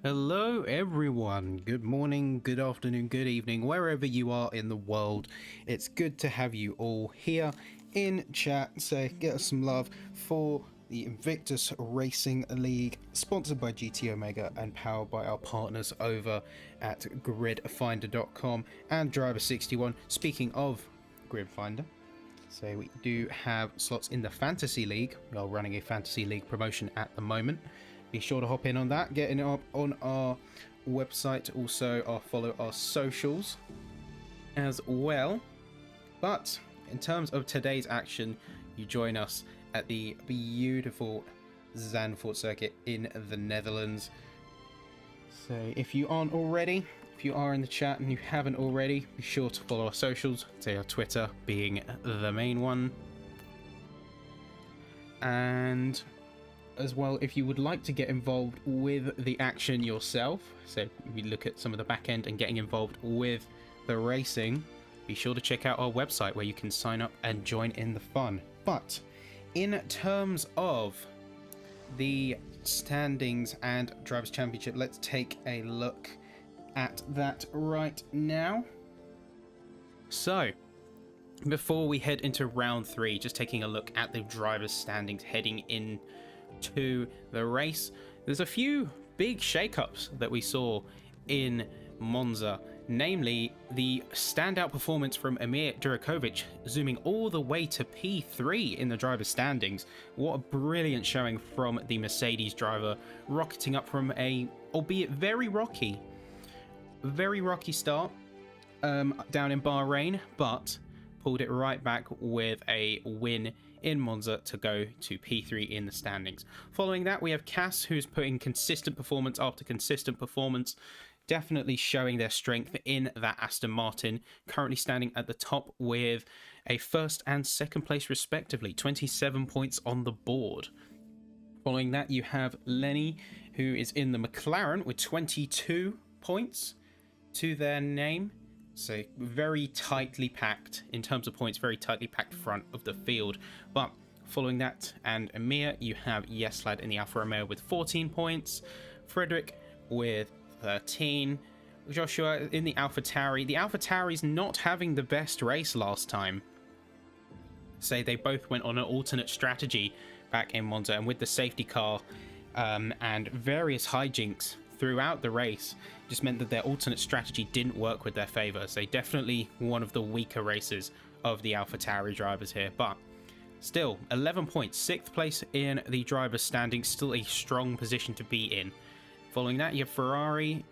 Hello everyone, good morning, good afternoon, good evening, wherever you are in the world. It's good to have you all here in chat, so get us some love for the Invictus Racing League, sponsored by GT Omega and powered by our partners over at gridfinder.com and Driver61. Speaking of Gridfinder, so we do have slots in the Fantasy League. We are running a Fantasy League promotion at the moment. Be sure to hop in on that, get it up on our website, also follow our socials as well. But in terms of today's action, you join us at the beautiful Zandvoort circuit in the Netherlands. So if you aren't already, if you are in the chat and you haven't already, be sure to follow our socials, say our Twitter being the main one. And as well, if you would like to get involved with the action yourself, so we look at some of the back end and getting involved with the racing, be sure to check out our website where you can sign up and join in the fun. But in terms of the standings and Drivers' Championship, let's take a look at that right now. So before we head into round 3, just taking a look at the Drivers' Standings heading in to the race. There's a few big shakeups that we saw in Monza, namely the standout performance from Emir Durakovic, zooming all the way to P3 in the driver's standings. What a brilliant showing from the Mercedes driver, rocketing up from a, albeit very rocky start down in Bahrain, but pulled it right back with a win in Monza to go to P3 in the standings. Following that, we have Cass, who's putting consistent performance after consistent performance, definitely showing their strength in that Aston Martin, currently standing at the top with a first and second place respectively, 27 points on the board. Following that, you have Lenny, who is in the McLaren with 22 points to their name. So very tightly packed in terms of points, very tightly packed front of the field. But following that and Emir, you have Yeslad in the Alfa Romeo with 14 points, Frederick with 13, Joshua in the AlphaTauri. The AlphaTauri's not having the best race last time. Say they both went on an alternate strategy back in Monza, and with the safety car and various hijinks throughout the race, just meant that their alternate strategy didn't work with their favor. So definitely one of the weaker races of the AlphaTauri drivers here, but still 11 points, 6th place in the driver's standing, still a strong position to be in. Following that, you have Ferrari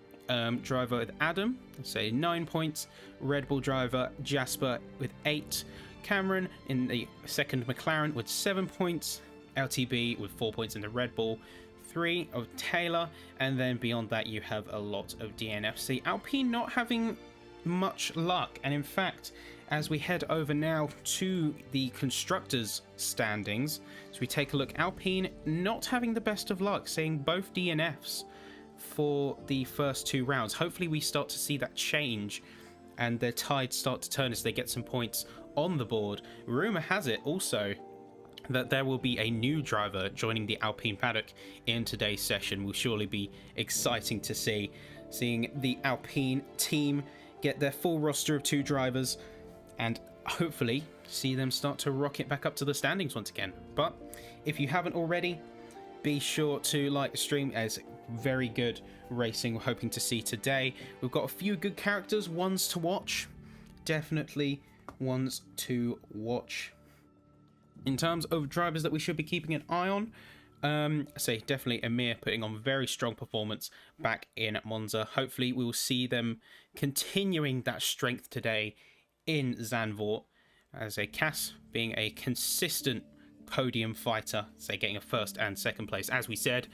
driver with Adam, say 9 points, Red Bull driver Jasper with 8, Cameron in the second McLaren with 7 points, LTB with 4 points in the Red Bull, 3 of Taylor, and then beyond that you have a lot of DNFC. Alpine not having much luck, and in fact, as we head over now to the Constructors Standings, so we take a look, Alpine not having the best of luck, seeing both DNFs for the first 2 rounds. Hopefully we start to see that change and their tides start to turn as they get some points on the board. Rumor has it also that there will be a new driver joining the Alpine paddock in today's session. Will surely be exciting to see, seeing the Alpine team get their full roster of 2 drivers and hopefully see them start to rocket back up to the standings once again. But if you haven't already, be sure to like the stream, as very good racing we're hoping to see today. We've got a few good characters, ones to watch, definitely ones to watch. In terms of drivers that we should be keeping an eye on, say definitely Emir putting on very strong performance back in Monza. Hopefully we will see them continuing that strength today in Zandvoort, as a Cass being a consistent podium fighter, say getting a first and second place. As we said,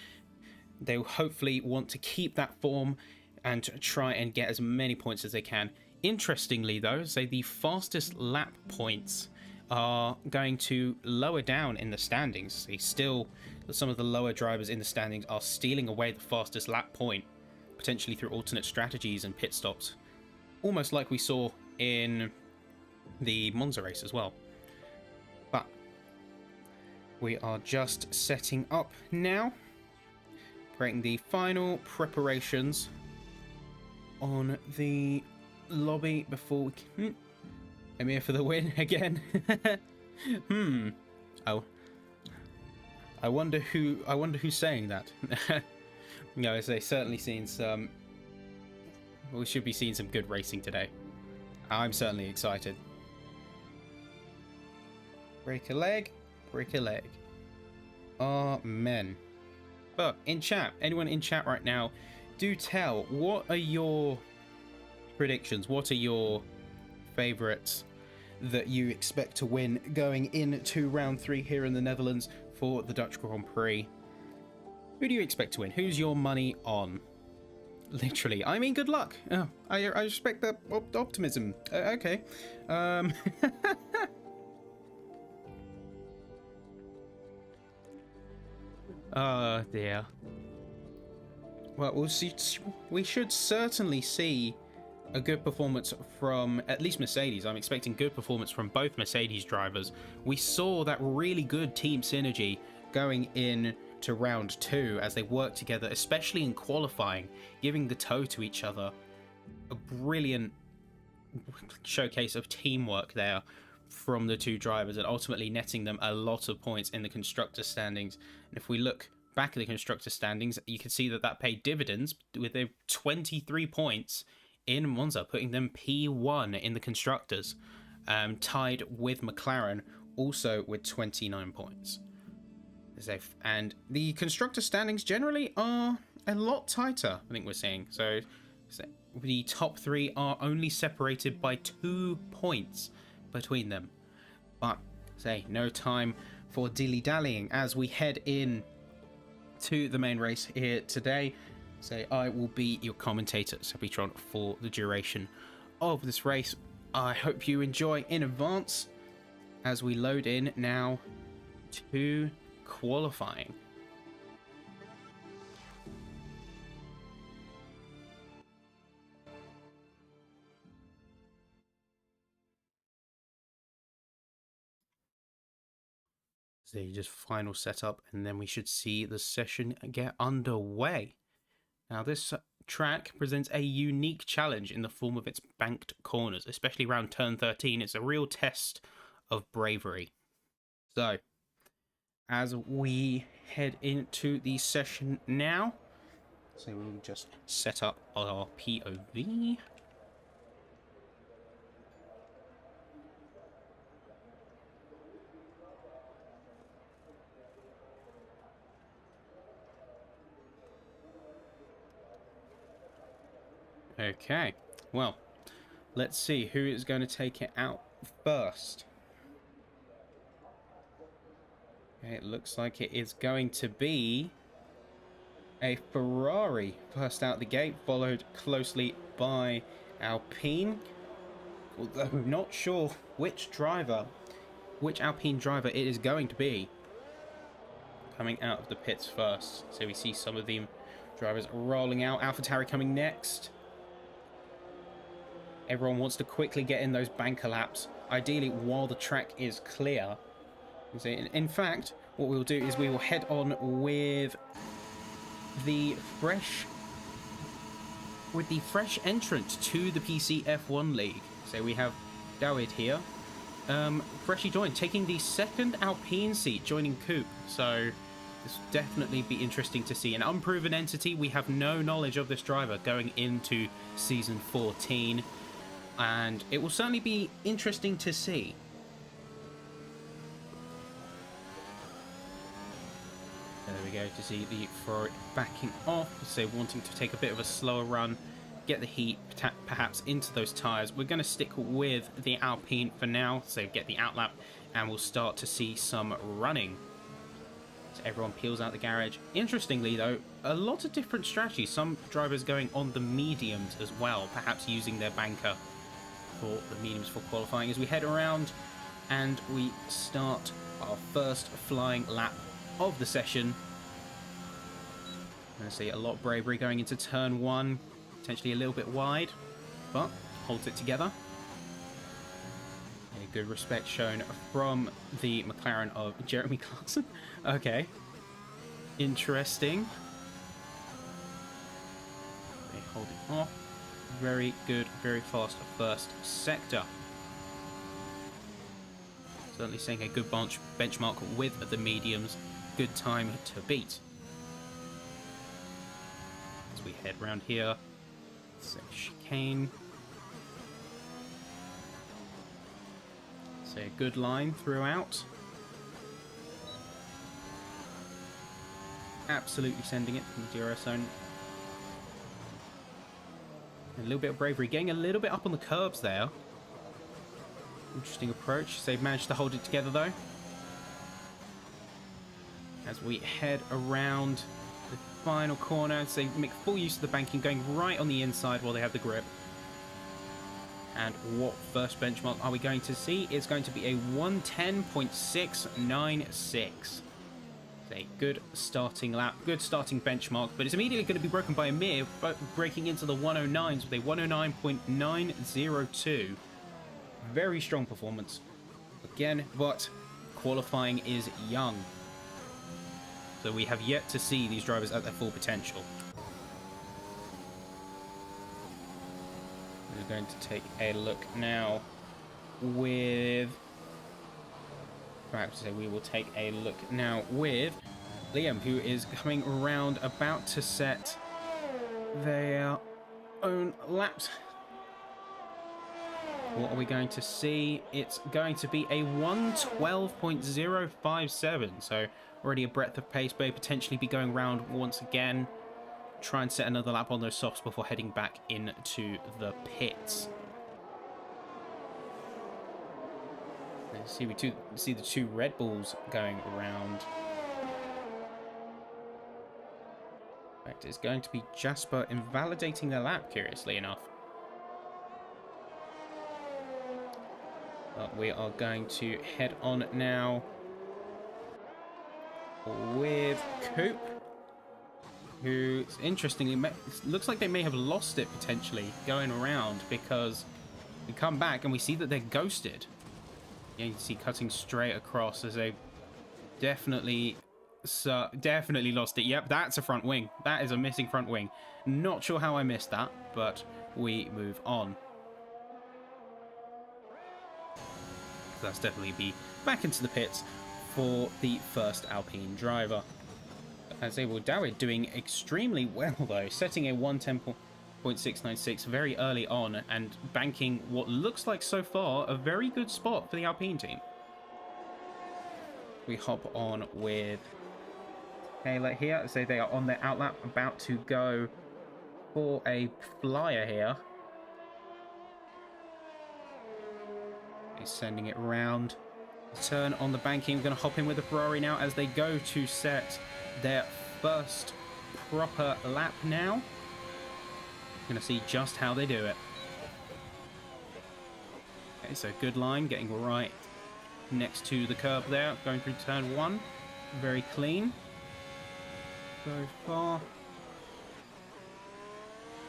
they will hopefully want to keep that form and try and get as many points as they can. Interestingly though, say the fastest lap points are going to lower down in the standings. Still, some of the lower drivers in the standings are stealing away the fastest lap point, potentially through alternate strategies and pit stops, almost like we saw in the Monza race as well. But we are just setting up now creating the final preparations on the lobby before we can... I'm here for the win again. Oh, I wonder who's saying that. No, as they certainly seen some. We should be seeing some good racing today. I'm certainly excited. Break a leg, break a leg. Amen. But in chat, anyone in chat right now, do tell, what are your predictions? What are your favorites that you expect to win going into round 3 here in the Netherlands for the Dutch Grand Prix? Who do you expect to win? Who's your money on? Literally, I mean, good luck. Oh, I respect the optimism. Okay. Oh dear. Well, we'll see. We should certainly see a good performance from at least Mercedes. I'm expecting good performance from both Mercedes drivers. We saw that really good team synergy going in to round 2 as they worked together, especially in qualifying, giving the toe to each other. A brilliant showcase of teamwork there from the two drivers, and ultimately netting them a lot of points in the Constructors Standings. And if we look back at the Constructors Standings, you can see that that paid dividends with their 23 points in Monza, putting them P1 in the Constructors, tied with McLaren, also with 29 points. And the Constructor Standings generally are a lot tighter, I think we're seeing. So the top 3 are only separated by 2 points between them. But no time for dilly-dallying as we head in to the main race here today. I will be your commentator, Sappytron, for the duration of this race. I hope you enjoy in advance as we load in now to qualifying. So just final setup, and then we should see the session get underway. Now this track presents a unique challenge in the form of its banked corners, especially around turn 13. It's a real test of bravery. So as we head into the session now, so we'll just set up our POV. Okay, well, let's see who is going to take it out first. Okay, it looks like it is going to be a Ferrari first out the gate, followed closely by Alpine. Although I'm not sure which Alpine driver it is going to be coming out of the pits first. So we see some of the drivers rolling out. AlphaTauri coming next. Everyone wants to quickly get in those banker laps, ideally while the track is clear. In fact, what we'll do is we will head on with the fresh entrant to the PC F1 League. So we have Dawid here, freshly joined, taking the second Alpine seat, joining Coupe. So this will definitely be interesting to see. An unproven entity. We have no knowledge of this driver going into season 14. And it will certainly be interesting to see. There we go, to see the Ferrari backing off, so wanting to take a bit of a slower run, get the heat perhaps into those tyres. We're going to stick with the Alpine for now, so get the outlap, and we'll start to see some running. So everyone peels out the garage. Interestingly though, a lot of different strategies. Some drivers going on the mediums as well, perhaps using their banker for the mediums for qualifying, as we head around and we start our first flying lap of the session. I'm going to see a lot of bravery going into turn 1, potentially a little bit wide, but holds it together. A good respect shown from the McLaren of Jeremy Clarkson. Okay, interesting. They hold it off. Very good, very fast first sector. Certainly seeing a good benchmark with the mediums. Good time to beat. As we head round here, so chicane. So a good line throughout. Absolutely sending it from the DRS zone. A little bit of bravery, getting a little bit up on the curbs there. Interesting approach. They've managed to hold it together though. As we head around the final corner, so they make full use of the banking, going right on the inside while they have the grip. And what first benchmark are we going to see? It's going to be a 110.696. A good starting lap, good starting benchmark, but it's immediately going to be broken by Amir, breaking into the 109s with a 109.902. Very strong performance. Again, but qualifying is young. So we have yet to see these drivers at their full potential. We're going to take a look now with... Perhaps we will take a look now with Liam, who is coming around, about to set their own laps. What are we going to see? It's going to be a 112.057, so already a breadth of pace, but potentially be going round once again. Try and set another lap on those softs before heading back into the pits. See, we see the two Red Bulls going around. In fact, it's going to be Jasper invalidating the lap, curiously enough. But we are going to head on now with Coop, who, interestingly, looks like they may have lost it potentially going around, because we come back and we see that they're ghosted. You can see cutting straight across as they definitely lost it. Yep, that's a front wing. That is a missing front wing. Not sure how I missed that, but we move on. That's definitely be back into the pits for the first Alpine driver. As they will, Dawid doing extremely well though, setting a 110.696 very early on and banking what looks like so far a very good spot for the Alpine team. We hop on with Taylor here. So they are on their outlap, about to go for a flyer here. He's sending it around. Turn on the banking. We're going to hop in with the Ferrari now as they go to set their first proper lap now. Going to see just how they do it. Okay, so good line, getting right next to the curb there, going through turn one. Very clean so far.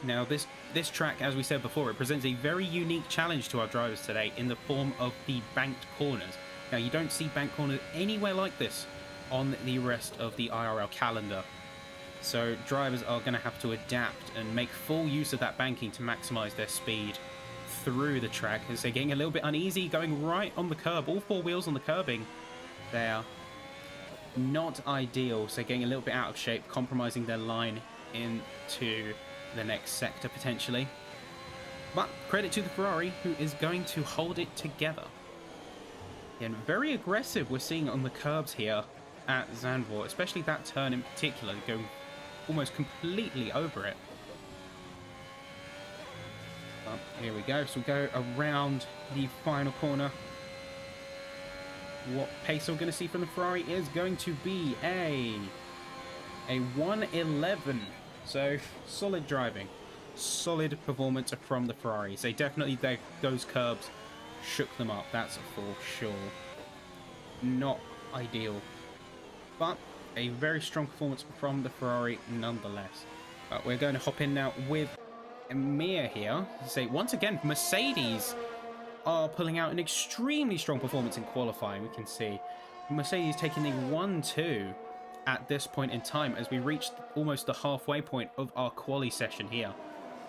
Now this track, as we said before, it presents a very unique challenge to our drivers today in the form of the banked corners. Now you don't see banked corners anywhere like this on the rest of the IRL calendar. So drivers are going to have to adapt and make full use of that banking to maximize their speed through the track. As they're getting a little bit uneasy, going right on the curb, all four wheels on the curbing there. Not ideal, so getting a little bit out of shape, compromising their line into the next sector potentially. But credit to the Ferrari, who is going to hold it together. And very aggressive we're seeing on the curbs here at Zandvoort, especially that turn in particular, going almost completely over it. But here we go, so we'll go around the final corner. What pace we're going to see from the Ferrari is going to be a 111. So solid driving, solid performance from the Ferraris. They definitely, those curbs shook them up, that's for sure. Not ideal, but a very strong performance from the Ferrari nonetheless. But we're going to hop in now with Amir here. Say once again, Mercedes are pulling out an extremely strong performance in qualifying. We can see Mercedes taking the 1-2 at this point in time as we reached almost the halfway point of our quali session here.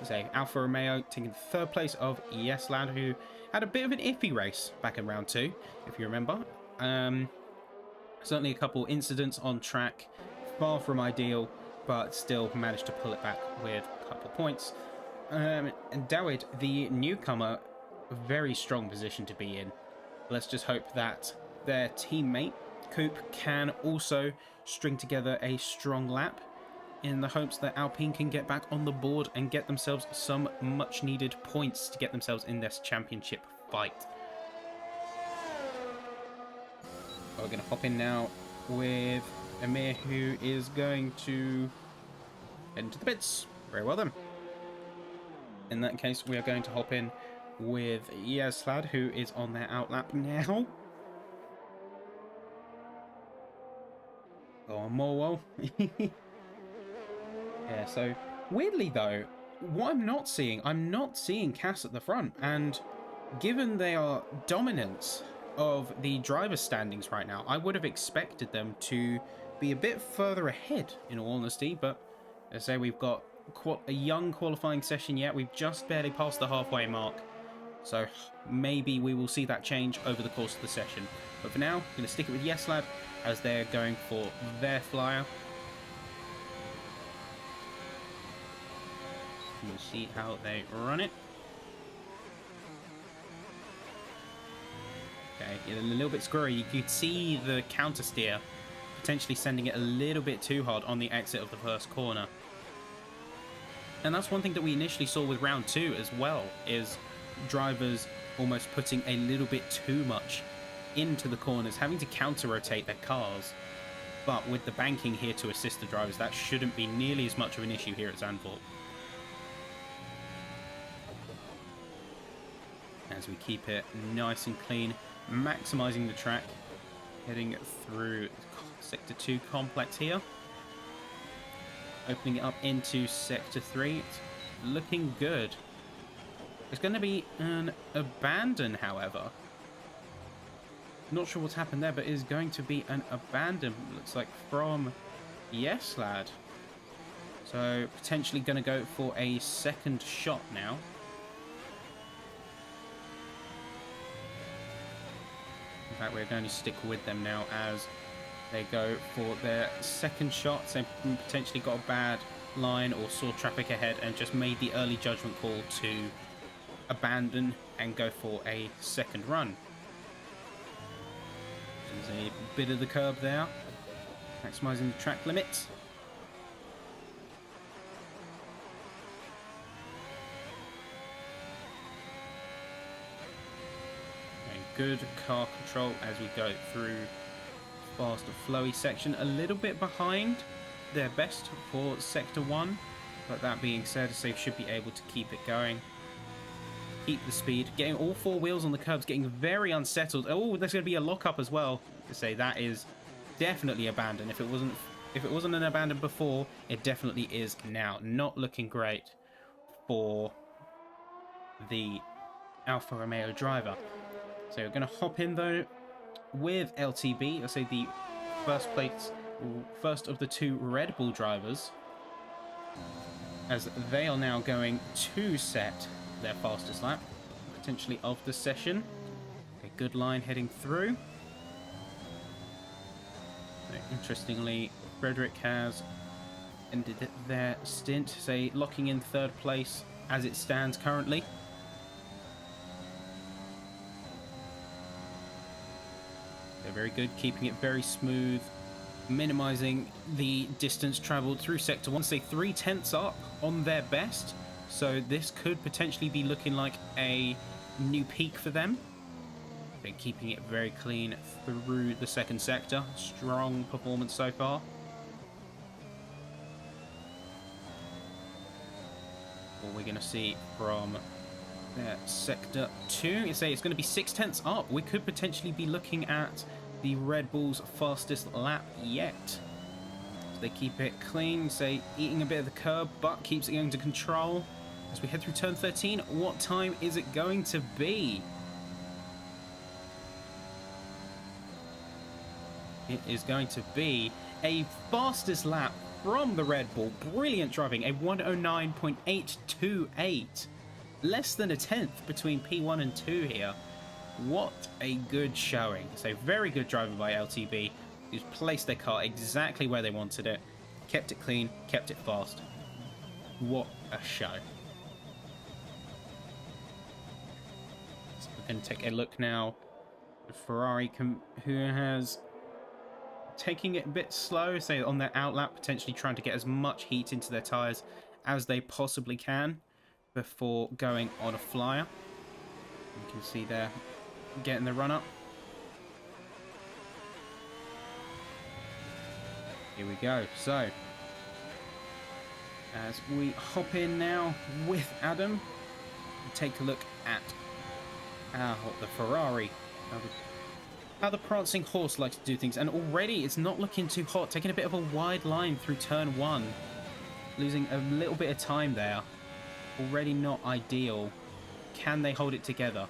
Say Alfa Romeo taking the 3rd place of Yes Lad, who had a bit of an iffy race back in round 2, if you remember. Certainly a couple incidents on track, far from ideal, but still managed to pull it back with a couple points. And Dawid, the newcomer, a very strong position to be in. Let's just hope that their teammate, Coop, can also string together a strong lap in the hopes that Alpine can get back on the board and get themselves some much needed points to get themselves in this championship fight. We're going to hop in now with Amir, who is going to head into the pits. Very well then. In that case, we are going to hop in with Yeslad, who is on their outlap now. Go on, Morwell. Yeah, so weirdly though, what I'm not seeing Cass at the front, and given their dominance of the driver standings right now, I would have expected them to be a bit further ahead, in all honesty, but as I say, we've got a young qualifying session yet. We've just barely passed the halfway mark, so maybe we will see that change over the course of the session. But for now, I'm going to stick it with Yeslad as they're going for their flyer. We'll see how they run it. Okay, a little bit squirry. You could see the counter steer potentially sending it a little bit too hard on the exit of the first corner. And that's one thing that we initially saw with round 2 as well, is drivers almost putting a little bit too much into the corners, having to counter rotate their cars. But with the banking here to assist the drivers, that shouldn't be nearly as much of an issue here at Zandvoort. As we keep it nice and clean, maximizing the track, heading through Sector 2 complex here. Opening it up into Sector 3. It's looking good. It's going to be an abandon, however. Not sure what's happened there, but it is going to be an abandon, looks like, from Yeslad. So potentially going to go for a second shot now. In fact, we're going to stick with them now as they go for their second shot. So potentially got a bad line or saw traffic ahead and just made the early judgment call to abandon and go for a second run. There's a bit of the curb there, maximising the track limit. Good car control as we go through fast flowy section, a little bit behind their best for Sector 1, but that being said, they should be able to keep it going, keep the speed, getting all 4 wheels on the curbs, getting very unsettled. Oh, there's going to be a lockup as well. To say that is definitely abandoned. If it wasn't an abandon before, it definitely is now. Not looking great for the Alfa Romeo driver. So we're going to hop in though with LTB, let's say the first of the 2 Red Bull drivers, as they are now going to set their fastest lap, potentially of the session. A good line heading through. So interestingly, Frederick has ended their stint, say locking in 3rd place as it stands currently. They're very good, keeping it very smooth, minimizing the distance traveled through Sector 1. Say 3/10 up on their best, so this could potentially be looking like a new peak for them. They're keeping it very clean through the second sector. Strong performance so far. What we're going to see from Sector 2 is say it's going to be 6/10 up. We could potentially be looking at the Red Bull's fastest lap yet. So they keep it clean, say eating a bit of the curb, but keeps it going to control. As we head through turn 13, what time is it going to be? it is going to be a fastest lap from the Red Bull. Brilliant driving, a 109.828. Less than a tenth between P1 and 2 here. What a good showing. So very good driving by LTB, who's placed their car exactly where they wanted it. Kept it clean, kept it fast. What a show. So we're going to take a look now at Ferrari, who has taking it a bit slow, say on their outlap, potentially trying to get as much heat into their tyres as they possibly can before going on a flyer. You can see they're getting the run up. Here we go. So, as we hop in now with Adam, take a look at the Ferrari. How the prancing horse likes to do things, and already it's not looking too hot, taking a bit of a wide line through turn 1, losing a little bit of time there. Already not ideal. Can they hold it together?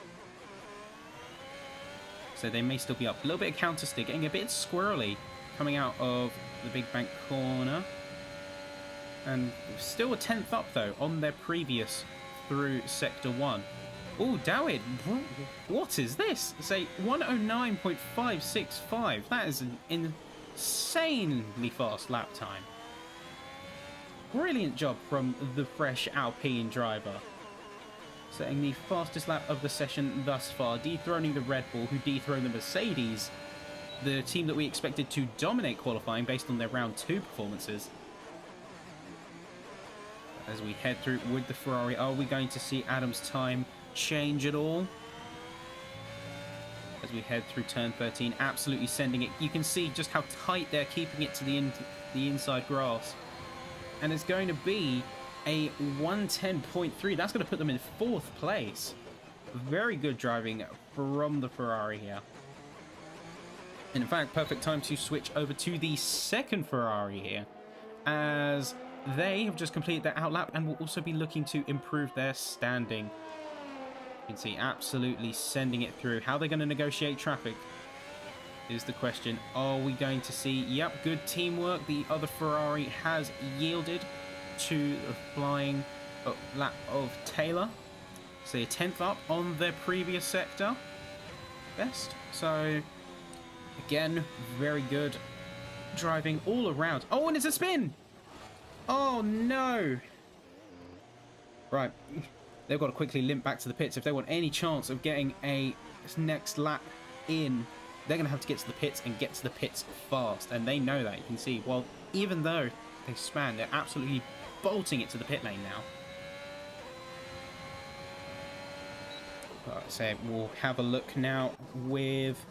So they may still be up. A little bit of counter steer, getting a bit squirrely coming out of the big bank corner, and still a 10th up though on their previous through sector 1. Oh, Dawid, what is this? It's a 109.565. That is an insanely fast lap time. Brilliant job from the fresh Alpine driver. Setting the fastest lap of the session thus far, dethroning the Red Bull, who dethroned the Mercedes, the team that we expected to dominate qualifying based on their round 2 performances. As we head through with the Ferrari, are we going to see Adam's time change at all? As we head through turn 13, absolutely sending it. You can see just how tight they're keeping it to the inside grass. And it's going to be a 110.3. That's going to put them in 4th place. Very good driving from the Ferrari here. In fact, perfect time to switch over to the second Ferrari here, as they have just completed their outlap and will also be looking to improve their standing. You can see absolutely sending it through. How they're going to negotiate traffic is the question. Are we going to see, yep, good teamwork. The other Ferrari has yielded to the flying lap of Taylor. So a 10th up on their previous sector best. So again, very good driving all around. Oh, and it's a spin! Oh no! Right, they've got to quickly limp back to the pits if they want any chance of getting a next lap in. They're going to have to get to the pits and get to the pits fast, and they know that. You can see, well, even though they span, they're absolutely bolting it to the pit lane now. So we'll have a look now with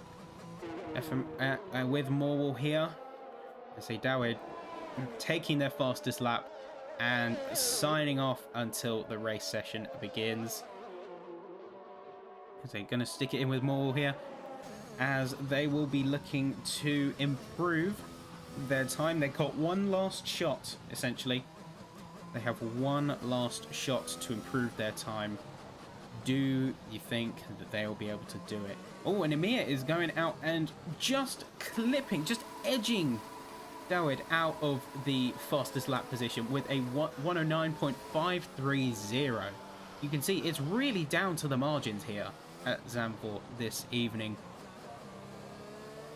with Morwell here. I say Dawid taking their fastest lap and signing off until the race session begins. So they're going to stick it in with Morwell here, as they will be looking to improve their time. They've got one last shot, essentially. They have one last shot to improve their time. Do you think that they will be able to do it? Oh, and Emir is going out and just clipping, just edging Dawid out of the fastest lap position with a 109.530. You can see it's really down to the margins here at Zandvoort this evening.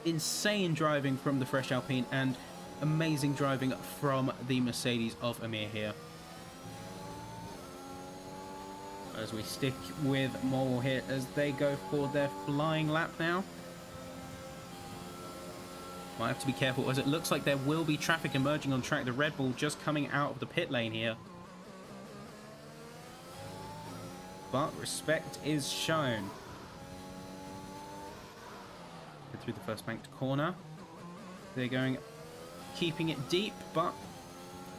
Insane driving from the fresh Alpine and amazing driving from the Mercedes of Emir here. As we stick with Morwell here as they go for their flying lap now. Might have to be careful as it looks like there will be traffic emerging on track. The Red Bull just coming out of the pit lane here. But respect is shown. Through the first banked corner. They're going, keeping it deep, but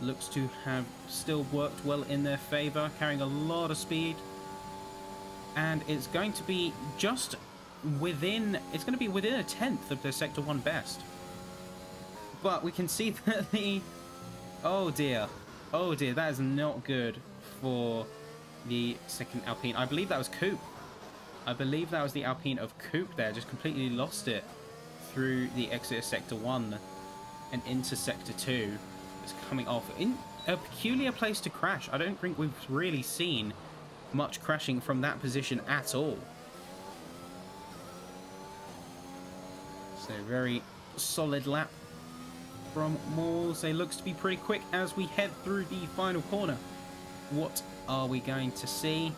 looks to have still worked well in their favour, carrying a lot of speed. And it's going to be just within, it's going to be within a 10th of their Sector 1 best. But we can see that oh dear, that is not good for the second Alpine. I believe that was Coupe. I believe that was the Alpine of Coupe there, just completely lost it through the exit of Sector 1 and into Sector 2. It's coming off in a peculiar place to crash. I don't think we've really seen much crashing from that position at all. So very solid lap from Moores. It looks to be pretty quick as we head through the final corner. What are we going to see?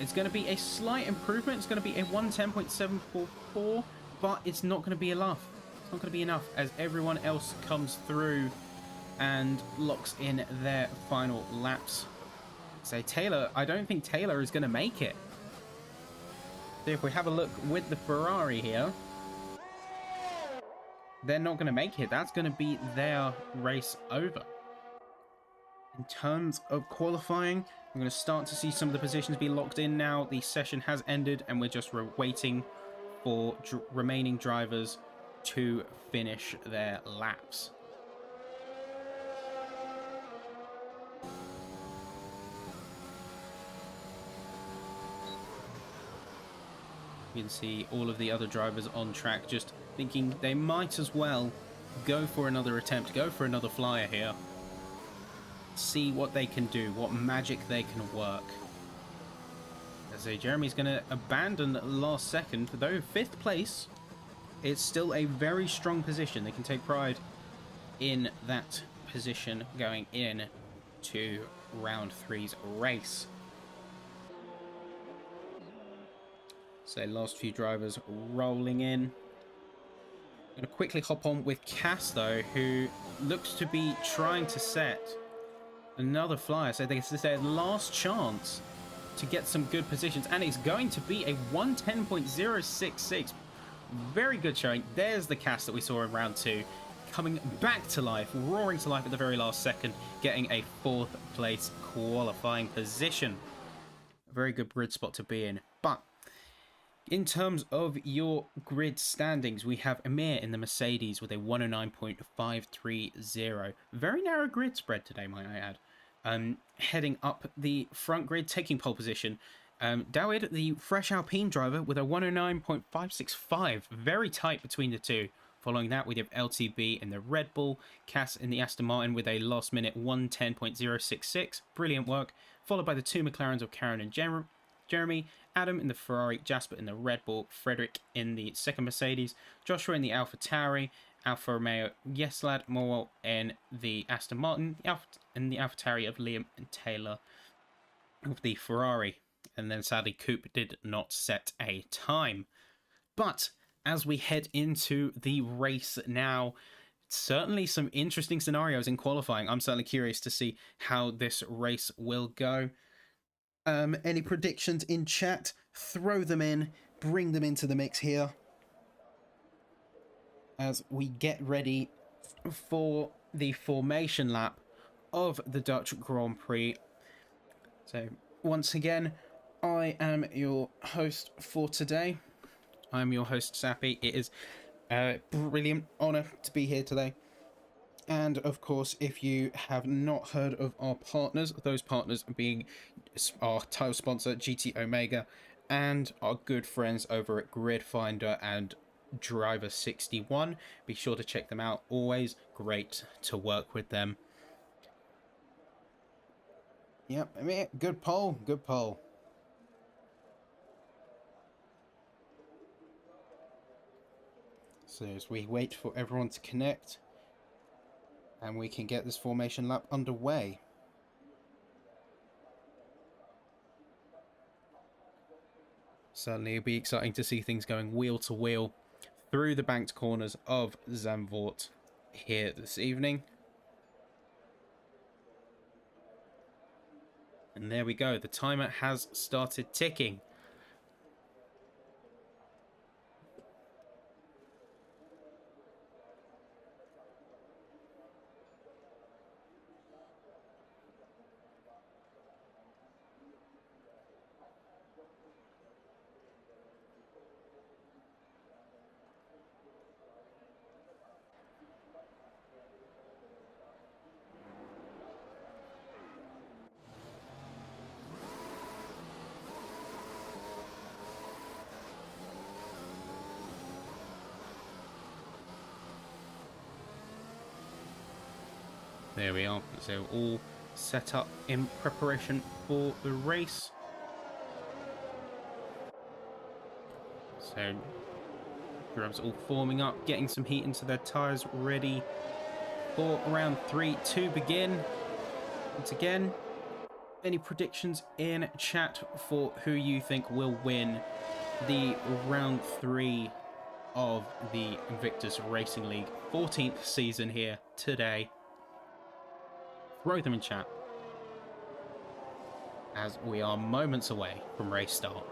It's going to be a slight improvement. It's going to be a 110.744, but it's not going to be enough. It's not going to be enough as everyone else comes through and locks in their final laps. So Taylor, I don't think Taylor is going to make it. So if we have a look with the Ferrari here, they're not going to make it. That's going to be their race over. In terms of qualifying, we're going to start to see some of the positions be locked in now. The session has ended and we're just waiting for remaining drivers to finish their laps. You can see all of the other drivers on track just thinking they might as well go for another attempt, go for another flyer here. See what they can do, what magic they can work. So Jeremy's going to abandon last second, though 5th place, it's still a very strong position. They can take pride in that position going in to round 3's race. So last few drivers rolling in. I'm going to quickly hop on with Cass though, who looks to be trying to set another flyer. So this is their last chance to get some good positions, and it's going to be a 110.066. Very good showing. There's the Cass that we saw in round 2 coming back to life, roaring to life at the very last second, getting a 4th place qualifying position. A very good grid spot to be in. But in terms of your grid standings, we have Amir in the Mercedes with a 109.530. Very narrow grid spread today, might I add. Heading up the front grid, taking pole position. Dawid, the fresh Alpine driver, with a 109.565. Very tight between the two. Following that, we have LTB in the Red Bull, Cass in the Aston Martin with a last-minute 110.066. Brilliant work. Followed by the 2 McLarens of Karen and Jeremy, Adam in the Ferrari, Jasper in the Red Bull, Frederick in the second Mercedes, Joshua in the Alpha Tauri, Alfa Romeo Yeslad, Morwell in the Aston Martin, in the Alpha Tauri of Liam and Taylor of the Ferrari. And then sadly, Coop did not set a time. But as we head into the race now, certainly some interesting scenarios in qualifying. I'm certainly curious to see how this race will go. Any predictions in chat? Throw them in, bring them into the mix here as we get ready for the formation lap of the Dutch Grand Prix. So once again, I am your host for today. I'm your host, Sappy. It is a brilliant honor to be here today. And of course, if you have not heard of our partners, those partners being our title sponsor, GT Omega, and our good friends over at Grid Finder and Driver 61. Be sure to check them out. Always great to work with them. Yep, I mean, good poll, good poll. So as we wait for everyone to connect, and we can get this formation lap underway. Certainly it'll be exciting to see things going wheel to wheel through the banked corners of Zandvoort here this evening. And there we go, the timer has started ticking. There we are. So all set up in preparation for the race. So drivers all forming up, getting some heat into their tyres, ready for round 3 to begin. Once again, any predictions in chat for who you think will win the round 3 of the Invictus Racing League 14th season here today? Throw them in chat, as we are moments away from race start.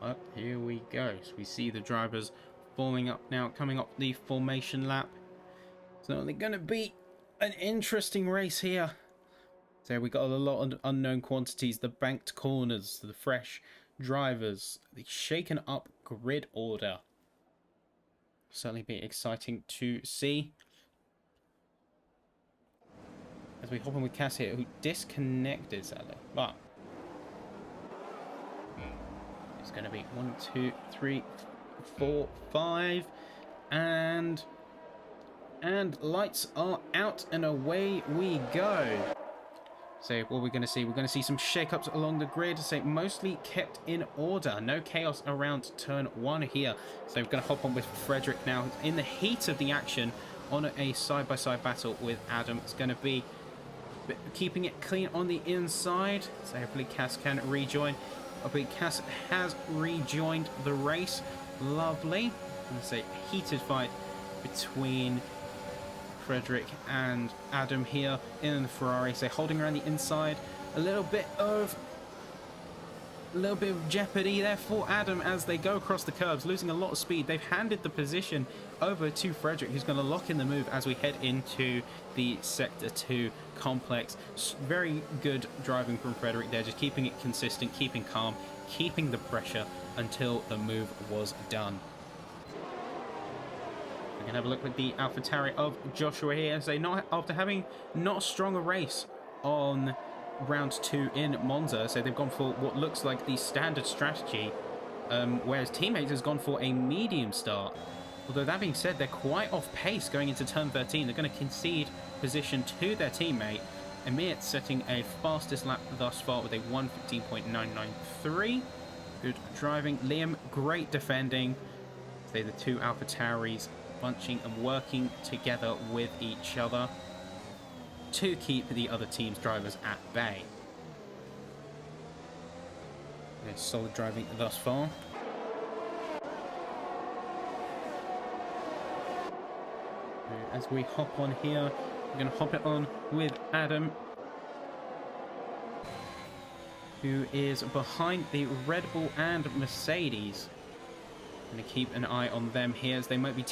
Well, here we go. So we see the drivers forming up now, coming up the formation lap. So it's going to be an interesting race here. So we got a lot of unknown quantities, the banked corners, the fresh drivers, the shaken up grid order. Certainly be exciting to see. As we hop on with Cass here, who disconnected sadly, but it's going to be 1, 2, 3, 4, 5, and lights are out and away we go. So what we're going to see, we're going to see some shake-ups along the grid, so mostly kept in order. No chaos around turn 1 here. So we're going to hop on with Frederick now in the heat of the action on a side-by-side battle with Adam. It's going to be keeping it clean on the inside, so hopefully Cass can rejoin. I believe Cass has rejoined the race. Lovely. It's a heated fight between Frederick and Adam here in the Ferrari. So holding around the inside. A little bit of jeopardy there for Adam as they go across the curbs, losing a lot of speed. They've handed the position over to Frederick, who's going to lock in the move as we head into the Sector 2 complex. Very good driving from Frederick there, just keeping it consistent, keeping calm, keeping the pressure until the move was done. We can have a look with the AlphaTauri of Joshua here. So after having not strong a race on round 2 in Monza, so they've gone for what looks like the standard strategy, whereas teammates has gone for a medium start. Although that being said, they're quite off pace going into turn 13. They're going to concede position to their teammate. Emir setting a fastest lap thus far with a 1:15.993. Good driving. Liam, great defending. So the two AlphaTauris bunching and working together with each other to keep the other team's drivers at bay. Solid driving thus far. As we hop on here, we're going to hop it on with Adam, who is behind the Red Bull and Mercedes. Going to keep an eye on them here as they might be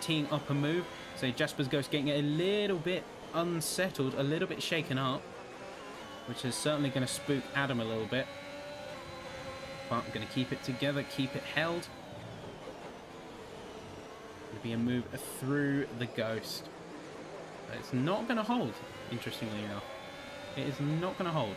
teeing up a move. So Jasper's Ghost getting a little bit unsettled, a little bit shaken up, which is certainly going to spook Adam a little bit. But I'm going to keep it together, keep it held. Going to be a move through the Ghost. But it's not going to hold, interestingly enough. It is not going to hold.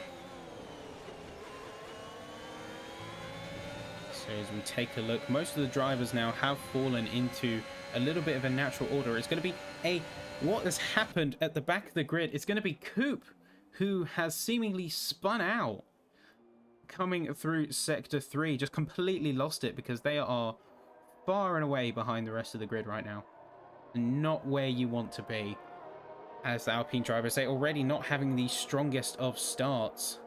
So as we take a look, most of the drivers now have fallen into a little bit of a natural order. It's going to be what has happened at the back of the grid. It's going to be Coop, who has seemingly spun out coming through Sector 3. Just completely lost it because they are far and away behind the rest of the grid right now. Not where you want to be as the Alpine drivers. They already not having the strongest of starts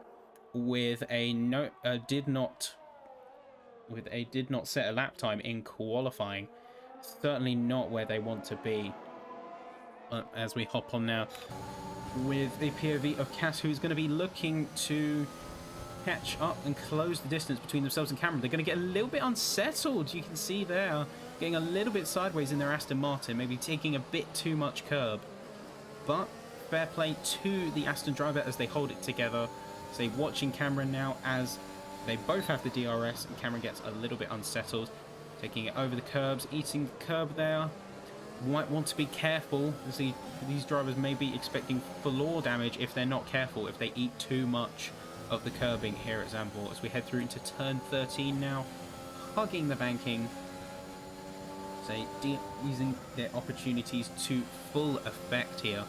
with a did not with a did not set a lap time in qualifying. Certainly not where they want to be. As we hop on now with a POV of Cass, who's going to be looking to catch up and close the distance between themselves and Cameron. They're going to get a little bit unsettled. You can see they're getting a little bit sideways in their Aston Martin, maybe taking a bit too much curb. But fair play to the Aston driver as they hold it together. So watching Cameron now as they both have the DRS, and Cameron gets a little bit unsettled, taking it over the curbs, eating the curb there. Might want to be careful, as these drivers may be expecting floor damage if they're not careful, if they eat too much of the curbing here at Zandvoort. As we head through into turn 13 now, hugging the banking, so using their opportunities to full effect here.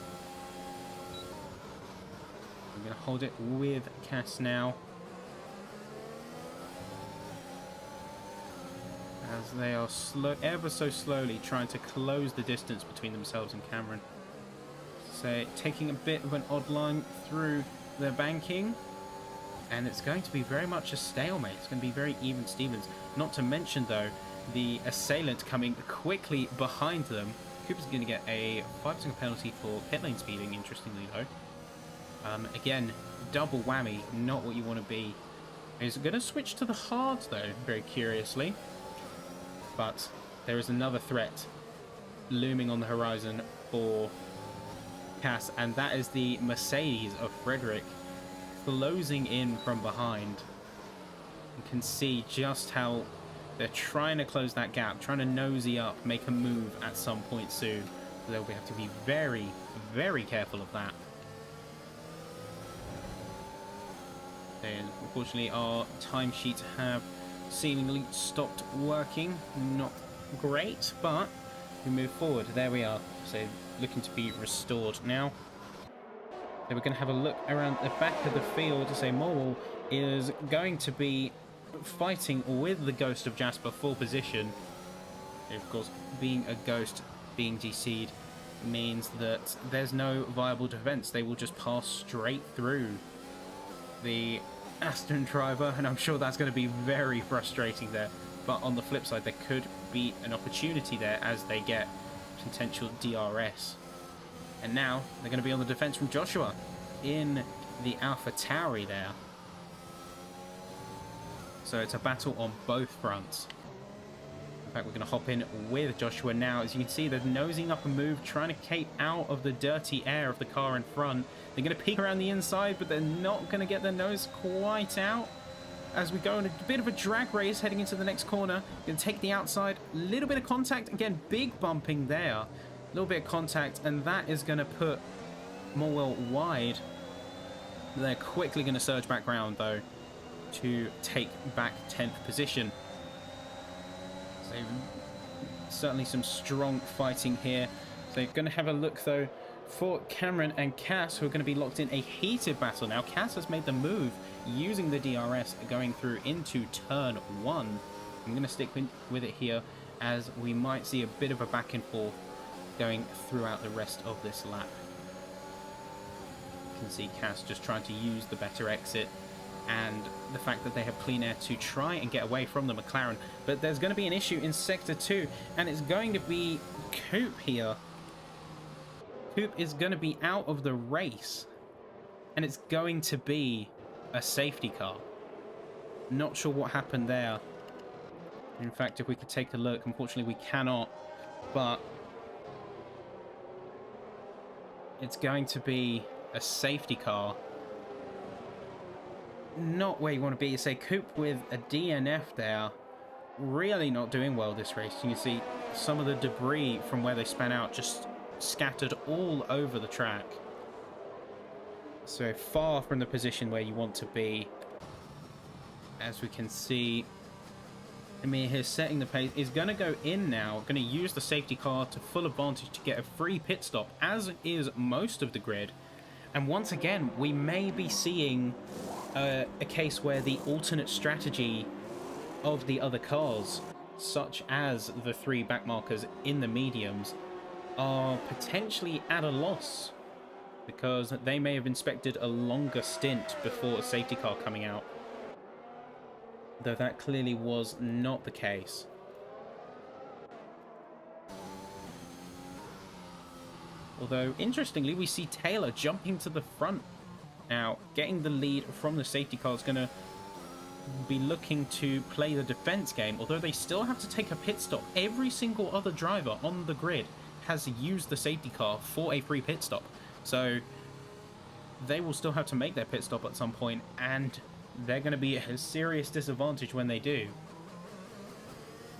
I'm going to hold it with Cass now, as they are ever so slowly trying to close the distance between themselves and Cameron. So taking a bit of an odd line through their banking, and it's going to be very much a stalemate. It's going to be very even Stevens. Not to mention, though, the assailant coming quickly behind them. Cooper's going to get a 5-second penalty for pit lane speeding, interestingly, though. Again, double whammy, not what you want to be. He's going to switch to the hards, though, very curiously. But there is another threat looming on the horizon for Cass, and that is the Mercedes of Frederick closing in from behind. You can see just how they're trying to close that gap, trying to nosy up, make a move at some point soon. They'll have to be very, very careful of that. And unfortunately, our timesheets have seemingly stopped working. Not great, but we move forward. There we are. So looking to be restored now. So we're going to have a look around the back of the field to say Morwell is going to be fighting with the Ghost of Jasper for position. Of course, being a Ghost, being DC'd, means that there's no viable defense. They will just pass straight through the Aston driver, and I'm sure that's going to be very frustrating there. But on the flip side, there could be an opportunity there as they get potential DRS. And now they're going to be on the defense from Joshua in the Alpha Tauri there. So it's a battle on both fronts. In fact, we're going to hop in with Joshua now. As you can see, they're nosing up a move, trying to cape out of the dirty air of the car in front. They're going to peek around the inside, but they're not going to get their nose quite out. As we go in a bit of a drag race heading into the next corner, going to take the outside, a little bit of contact. Again, big bumping there. A little bit of contact, and that is going to put Morwell wide. They're quickly going to surge back round, though, to take back 10th position. So certainly some strong fighting here. So they're going to have a look, though, for Cameron and Cass, who are going to be locked in a heated battle now. Cass has made the move using the DRS going through into turn 1. I'm going to stick with it here, as we might see a bit of a back and forth going throughout the rest of this lap. You can see Cass just trying to use the better exit, and the fact that they have clean air to try and get away from the McLaren. But there's going to be an issue in Sector 2, and it's going to be Coop here. Coop is going to be out of the race, and it's going to be a safety car. Not sure what happened there. In fact, if we could take a look, unfortunately we cannot, but it's going to be a safety car. Not where you want to be. You say Coop with a DNF there. Really not doing well this race. You can see some of the debris from where they span out just scattered all over the track. So far from the position where you want to be. As we can see, Amir here setting the pace, is going to go in now, going to use the safety car to full advantage to get a free pit stop, as is most of the grid. And once again, we may be seeing a case where the alternate strategy of the other cars, such as the 3 backmarkers in the mediums, are potentially at a loss, because they may have inspected a longer stint before a safety car coming out. though that clearly was not the case. Although, interestingly, we see Taylor jumping to the front now, getting the lead from the safety car. Is going to be looking to play the defense game, although they still have to take a pit stop. Every single other driver on the grid has used the safety car for a free pit stop, so they will still have to make their pit stop at some point, and they're going to be at a serious disadvantage when they do.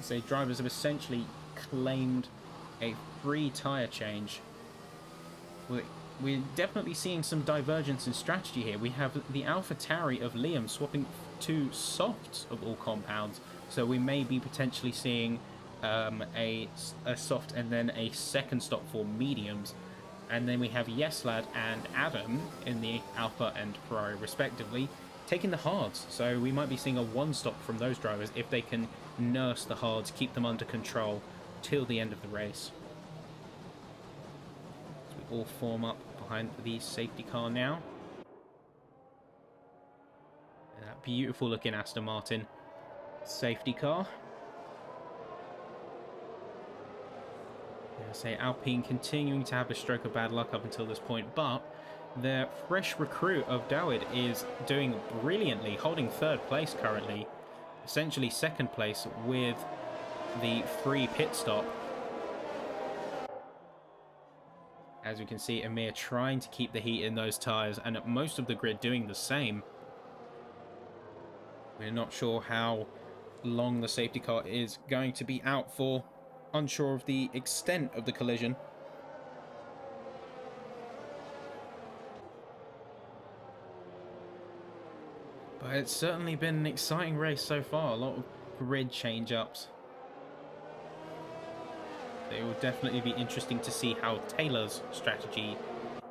So drivers have essentially claimed a free tyre change. We're definitely seeing some divergence in strategy here. We have the AlphaTauri of Liam swapping to softs of all compounds, so we may be potentially seeing a soft and then a second stop for mediums. And then we have Yeslad and Adam in the Alpha and Ferrari respectively taking the hards, so we might be seeing a one stop from those drivers if they can nurse the hards, keep them under control till the end of the race. So we all form up behind the safety car now. And that beautiful looking Aston Martin safety car. Say Alpine continuing to have a stroke of bad luck up until this point, but their fresh recruit of Dawid is doing brilliantly, holding third place currently, essentially second place with the free pit stop. As you can see, Amir trying to keep the heat in those tyres, and most of the grid doing the same. We're not sure how long the safety car is going to be out for. Unsure of the extent of the collision. But it's certainly been an exciting race so far. A lot of grid change-ups. It will definitely be interesting to see how Taylor's strategy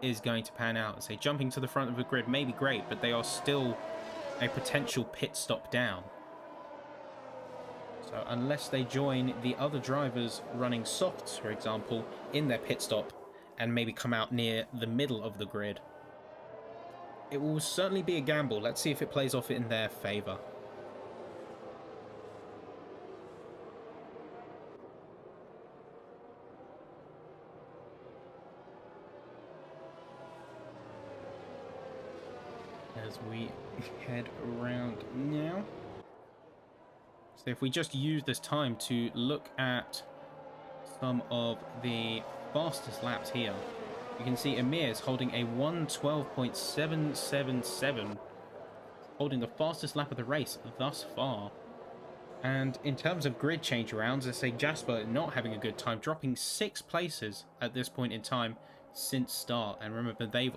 is going to pan out. Say jumping to the front of the grid may be great, but they are still a potential pit stop down. So unless they join the other drivers running softs, for example, in their pit stop and maybe come out near the middle of the grid, it will certainly be a gamble. Let's see if it plays off in their favour. As we head around now. So if we just use this time to look at some of the fastest laps here, you can see Amir's holding a 1:12.777, holding the fastest lap of the race thus far. And in terms of grid change rounds, I say Jasper not having a good time, dropping 6 places at this point in time since start. And remember, they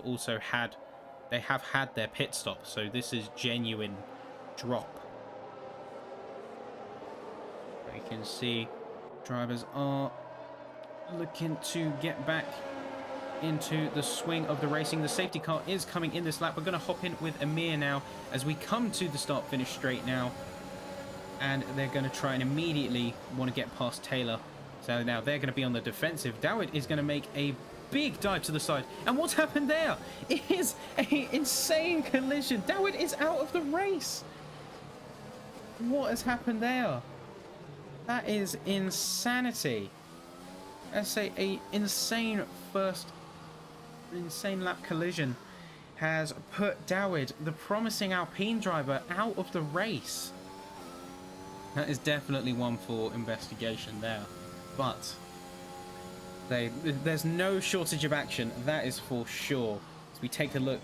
have had their pit stop, so this is genuine drop. You can see drivers are looking to get back into the swing of the racing. The safety car is coming in this lap. We're going to hop in with Amir now as we come to the start-finish straight now. And they're going to try and immediately want to get past Taylor. So now they're going to be on the defensive. Dawid is going to make a big dive to the side. And what's happened there? It is an insane collision. Dawid is out of the race. What has happened there? That is insanity. Let's say a insane lap collision has put Dawid, the promising Alpine driver, out of the race. That is definitely one for investigation there. But there's no shortage of action, that is for sure. As we take a look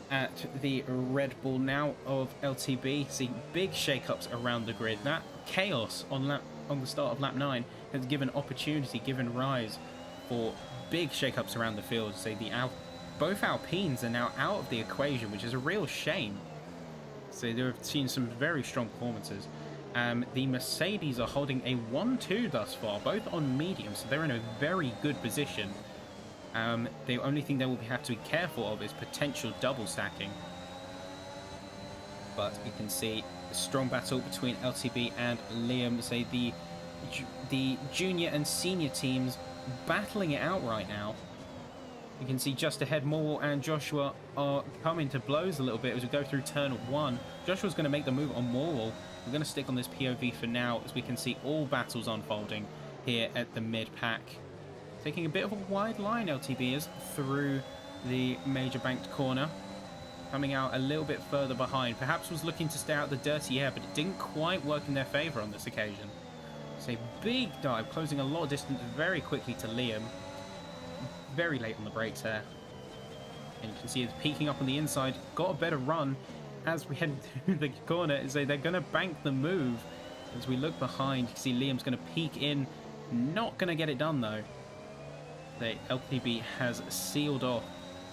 at the Red Bull now of LTB, see big shake-ups around the grid. That chaos on the start of lap 9 has given rise for big shake-ups around the field. So both Alpines are now out of the equation, which is a real shame. So they've seen some very strong performances. The Mercedes are holding a 1-2 thus far, both on medium, so they're in a very good position. The only thing they will have to be careful of is potential double stacking. But you can see a strong battle between LTB and Liam. Say the junior and senior teams battling it out right now. You can see just ahead, Morwell and Joshua are coming to blows a little bit as we go through turn 1. Joshua's going to make the move on Morwell. We're going to stick on this POV for now as we can see all battles unfolding here at the mid-pack. Taking a bit of a wide line, LTB is, through the major banked corner. Coming out a little bit further behind. Perhaps was looking to stay out the dirty air, but it didn't quite work in their favour on this occasion. It's a big dive, closing a lot of distance very quickly to Liam. Very late on the brakes there. And you can see it's peeking up on the inside. Got a better run as we head through the corner. So they're going to bank the move. As we look behind, you can see Liam's going to peek in. Not going to get it done, though. The LTB has sealed off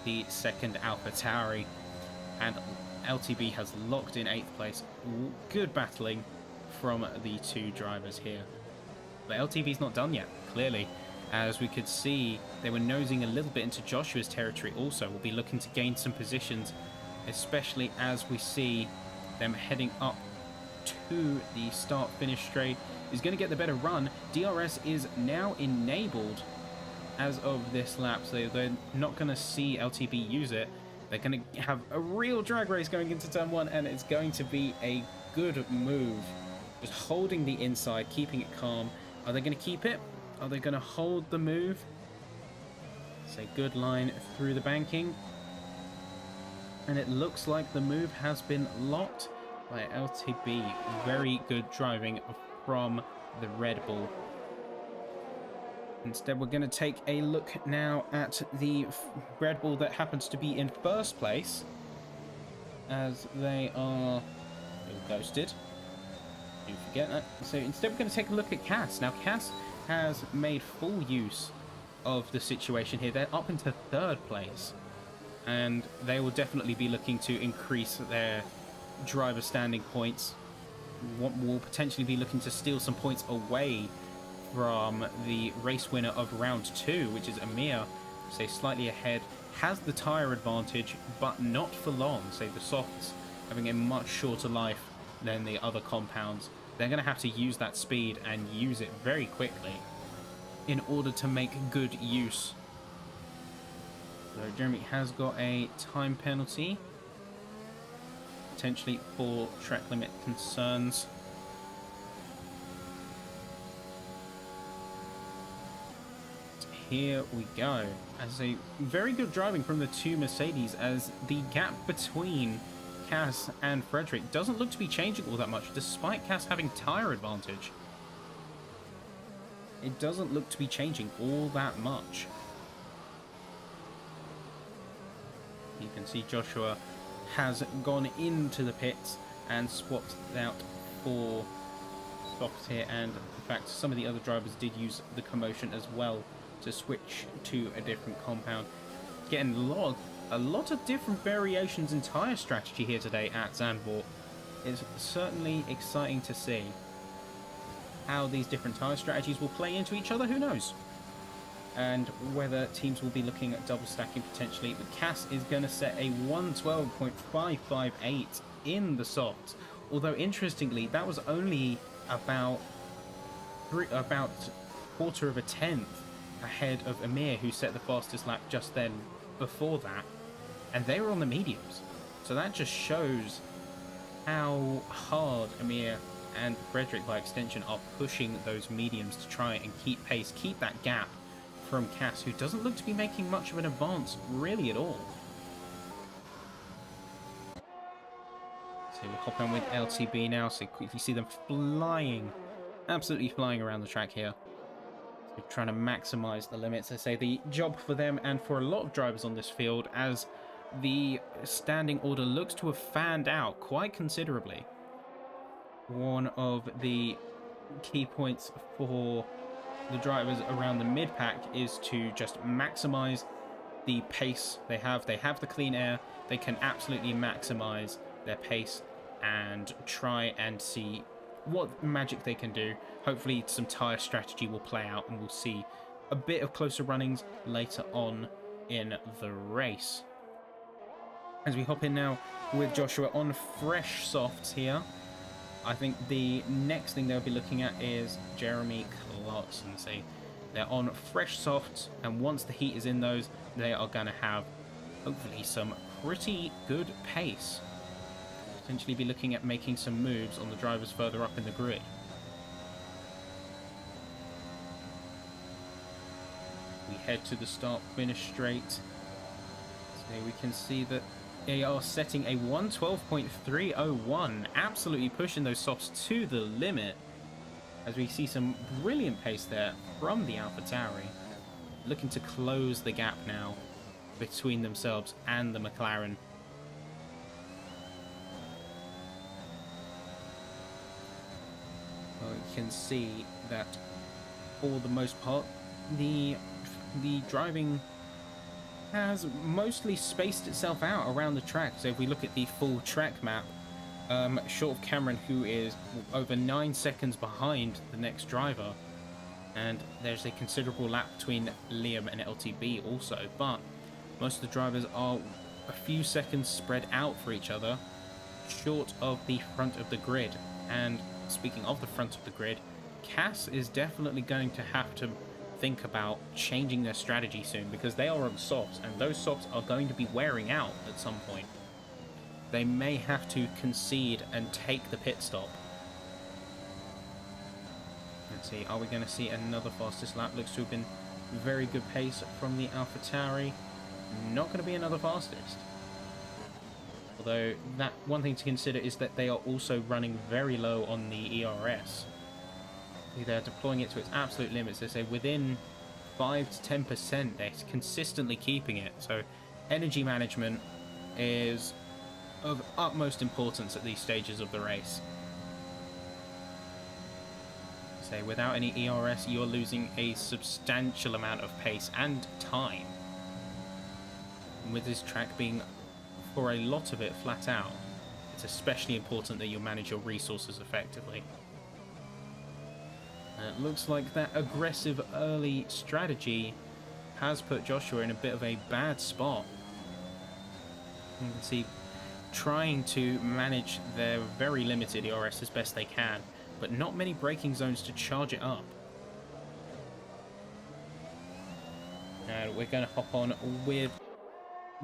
the second AlphaTauri. And LTB has locked in 8th place. Good battling from the two drivers here. But LTB's not done yet, clearly. As we could see, they were nosing a little bit into Joshua's territory also. We'll be looking to gain some positions, especially as we see them heading up to the start-finish straight. He's going to get the better run. DRS is now enabled as of this lap, so they're not going to see LTB use it. They're going to have a real drag race going into turn 1, and it's going to be a good move. Just holding the inside, keeping it calm. Are they going to keep it? Are they going to hold the move? It's a good line through the banking. And it looks like the move has been locked by LTB. Very good driving from the Red Bull. Instead, we're going to take a look now at the Red Bull that happens to be in first place, as they are ghosted. Do forget that. So instead, we're going to take a look at Cass. Now, Cass has made full use of the situation here. They're up into 3rd place, and they will definitely be looking to increase their driver standing points. Will potentially be looking to steal some points away from the race winner of round 2, which is Amir. So slightly ahead, has the tyre advantage, but not for long. So the softs having a much shorter life than the other compounds. They're going to have to use that speed and use it very quickly in order to make good use. So Jeremy has got a time penalty, potentially for track limit concerns. Here we go. As a very good driving from the two Mercedes, as the gap between Cass and Frederick doesn't look to be changing all that much, despite Cass having tyre advantage. It doesn't look to be changing all that much. You can see Joshua has gone into the pits and swapped out for softs here, and in fact some of the other drivers did use the commotion as well to switch to a different compound. Getting a lot of different variations in tyre strategy here today at Zandvoort. It's certainly exciting to see how these different tyre strategies will play into each other, who knows? And whether teams will be looking at double stacking potentially. But Cass is going to set a 112.558 in the softs. Although interestingly, that was only about quarter of a tenth ahead of Amir, who set the fastest lap just then before that. And they were on the mediums. So that just shows how hard Amir and Frederick, by extension, are pushing those mediums to try and keep pace, keep that gap from Cass, who doesn't look to be making much of an advance really at all. So we'll hop on with LTB now. So if you see them flying, absolutely flying around the track here. So trying to maximize the limits. I say the job for them and for a lot of drivers on this field, as the standing order looks to have fanned out quite considerably. One of the key points for the drivers around the mid-pack is to just maximize the pace they have. They have the clean air. They can absolutely maximize their pace and try and see what magic they can do. Hopefully some tyre strategy will play out and we'll see a bit of closer runnings later on in the race. As we hop in now with Joshua on fresh softs here, I think the next thing they'll be looking at is Jeremy Clarkson. So They're on fresh softs, and once the heat is in those, they are going to have, hopefully, some pretty good pace. Potentially be looking at making some moves on the drivers further up in the grid. We head to the start finish straight. So we can see that they are setting a 1:12.301, absolutely pushing those softs to the limit. As we see some brilliant pace there from the AlphaTauri, looking to close the gap now between themselves and the McLaren. Well, you can see that for the most part, the driving has mostly spaced itself out around the track. So if we look at the full track map, short of Cameron, who is over 9 seconds behind the next driver, and there's a considerable lap between Liam and LTB also, but most of the drivers are a few seconds spread out for each other, short of the front of the grid. And speaking of the front of the grid, Cass is definitely going to have to think about changing their strategy soon, because they are on softs, and those softs are going to be wearing out at some point. They may have to concede and take the pit stop. Let's see, are we going to see another fastest lap? Looks to have been very good pace from the AlphaTauri. Not going to be another fastest. Although, that one thing to consider is that they are also running very low on the ERS. They're deploying it to its absolute limits. They say within 5 to 10%, they're consistently keeping it. So energy management is of utmost importance at these stages of the race. So without any ERS, you're losing a substantial amount of pace and time. And with this track being, for a lot of it, flat out, it's especially important that you manage your resources effectively. It looks like that aggressive early strategy has put Joshua in a bit of a bad spot. You can see trying to manage their very limited ERS as best they can, but not many braking zones to charge it up. And we're going to hop on with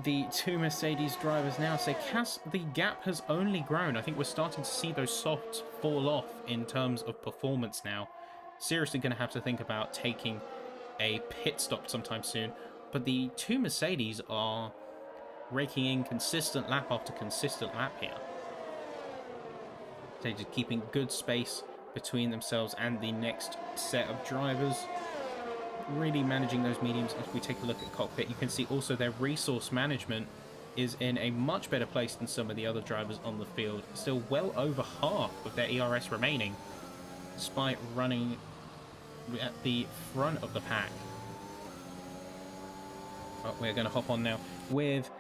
the two Mercedes drivers now. So Cass, the gap has only grown. I think we're starting to see those softs fall off in terms of performance now. Seriously going to have to think about taking a pit stop sometime soon. But the two Mercedes are raking in consistent lap after consistent lap here. They're just keeping good space between themselves and the next set of drivers. Really managing those mediums. If we take a look at cockpit, you can see also their resource management is in a much better place than some of the other drivers on the field. Still well over half of their ERS remaining, despite running at the front of the pack. But we're going to hop on now with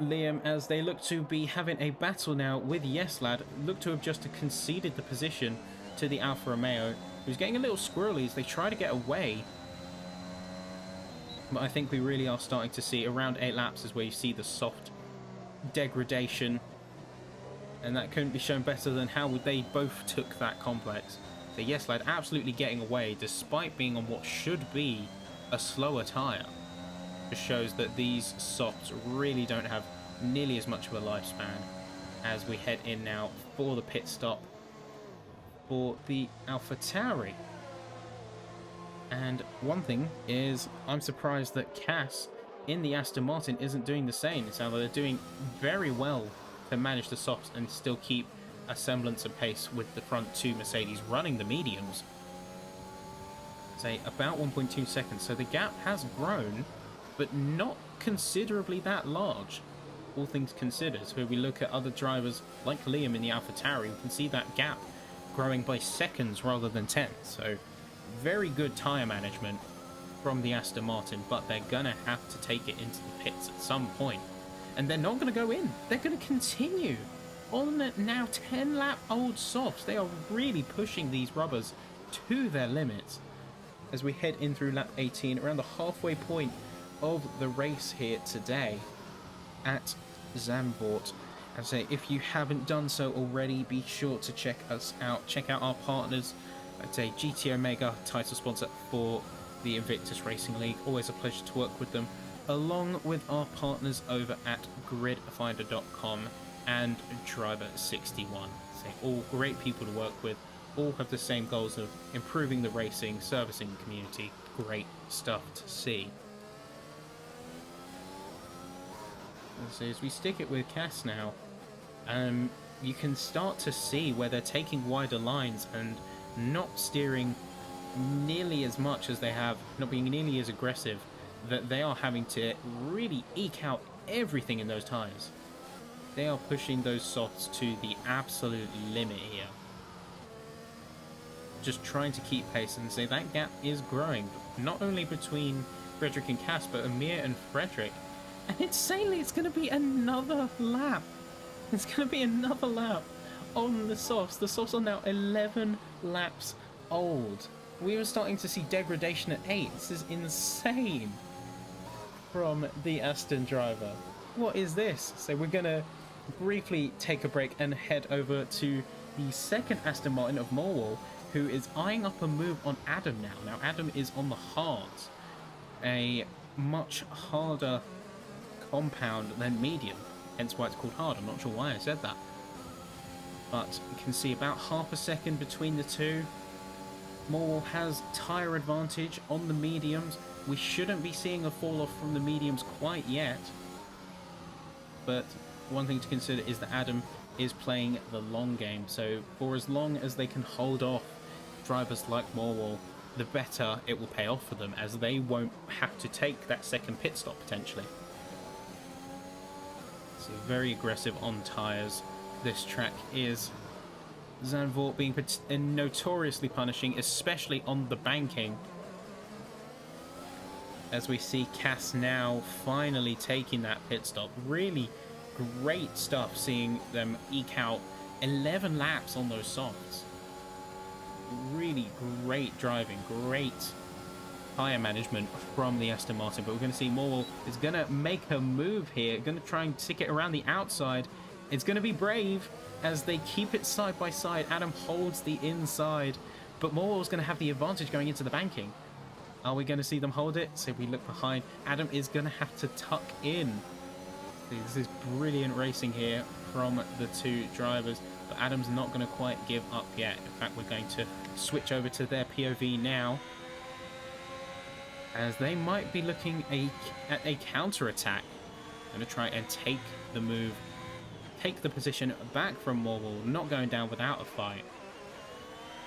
Liam as they look to be having a battle now with Yeslad. Look to have just conceded the position to the Alfa Romeo, who's getting a little squirrely as they try to get away. But I think we really are starting to see around 8 laps is where you see the soft degradation. And that couldn't be shown better than how they both took that complex. So Yeslad absolutely getting away despite being on what should be a slower tyre. Just shows that these softs really don't have nearly as much of a lifespan as we head in now for the pit stop for the AlphaTauri. And one thing is, I'm surprised that Cass in the Aston Martin isn't doing the same. It sounds like they're doing very well to manage the softs and still keep a semblance of pace with the front two Mercedes running the mediums. Say about 1.2 seconds. So the gap has grown, but not considerably that large, all things considered. So if we look at other drivers like Liam in the AlphaTauri, we can see that gap growing by seconds rather than tenths. So very good tyre management from the Aston Martin, but they're going to have to take it into the pits at some point. And they're not going to go in. They're going to continue on the now 10-lap-old softs. They are really pushing these rubbers to their limits as we head in through lap 18, around the halfway point of the race here today at Zandvoort. And say, if you haven't done so already, be sure to check us out. Check out our partners. I'd say GT Omega, title sponsor for the Invictus Racing League. Always a pleasure to work with them, along with our partners over at gridfinder.com and Driver61. So all great people to work with, all have the same goals of improving the racing, servicing the community. Great stuff to see. And so as we stick it with Cass now, you can start to see where they're taking wider lines and not steering nearly as much as they have, not being nearly as aggressive, that they are having to really eke out everything in those tyres. They are pushing those softs to the absolute limit here. Just trying to keep pace, and say that gap is growing, not only between Frederick and Cass, but Amir and Frederick. And insanely, it's going to be another lap. It's going to be another lap on the softs. The softs are now 11 laps old. We were starting to see degradation at 8. This is insane from the Aston driver. What is this? So we're going to briefly take a break and head over to the second Aston Martin of Morwell, who is eyeing up a move on Adam now. Now, Adam is on the hards, a much harder compound than medium, hence why it's called hard. I'm not sure why I said that, but you can see about half a second between the two. Morwell has tyre advantage on the mediums. We shouldn't be seeing a fall off from the mediums quite yet, but one thing to consider is that Adam is playing the long game, so for as long as they can hold off drivers like Morwell, the better it will pay off for them, as they won't have to take that second pit stop potentially. So very aggressive on tyres. This track is Zandvoort being notoriously punishing, especially on the banking. As we see Cass now finally taking that pit stop. Really great stuff seeing them eke out 11 laps on those softs. Really great driving, great tyre management from the Aston Martin. But we're going to see Morwell is going to make a move here, going to try and stick it around the outside. It's going to be brave as they keep it side by side. Adam holds the inside, but Morwell's going to have the advantage going into the banking. Are we going to see them hold it? So we look behind. Adam is going to have to tuck in. This is brilliant racing here from the two drivers, but Adam's not going to quite give up yet. In fact, we're going to switch over to their POV now, as they might be looking at a counter-attack. Going to try and take the move, take the position back from Morwell, not going down without a fight.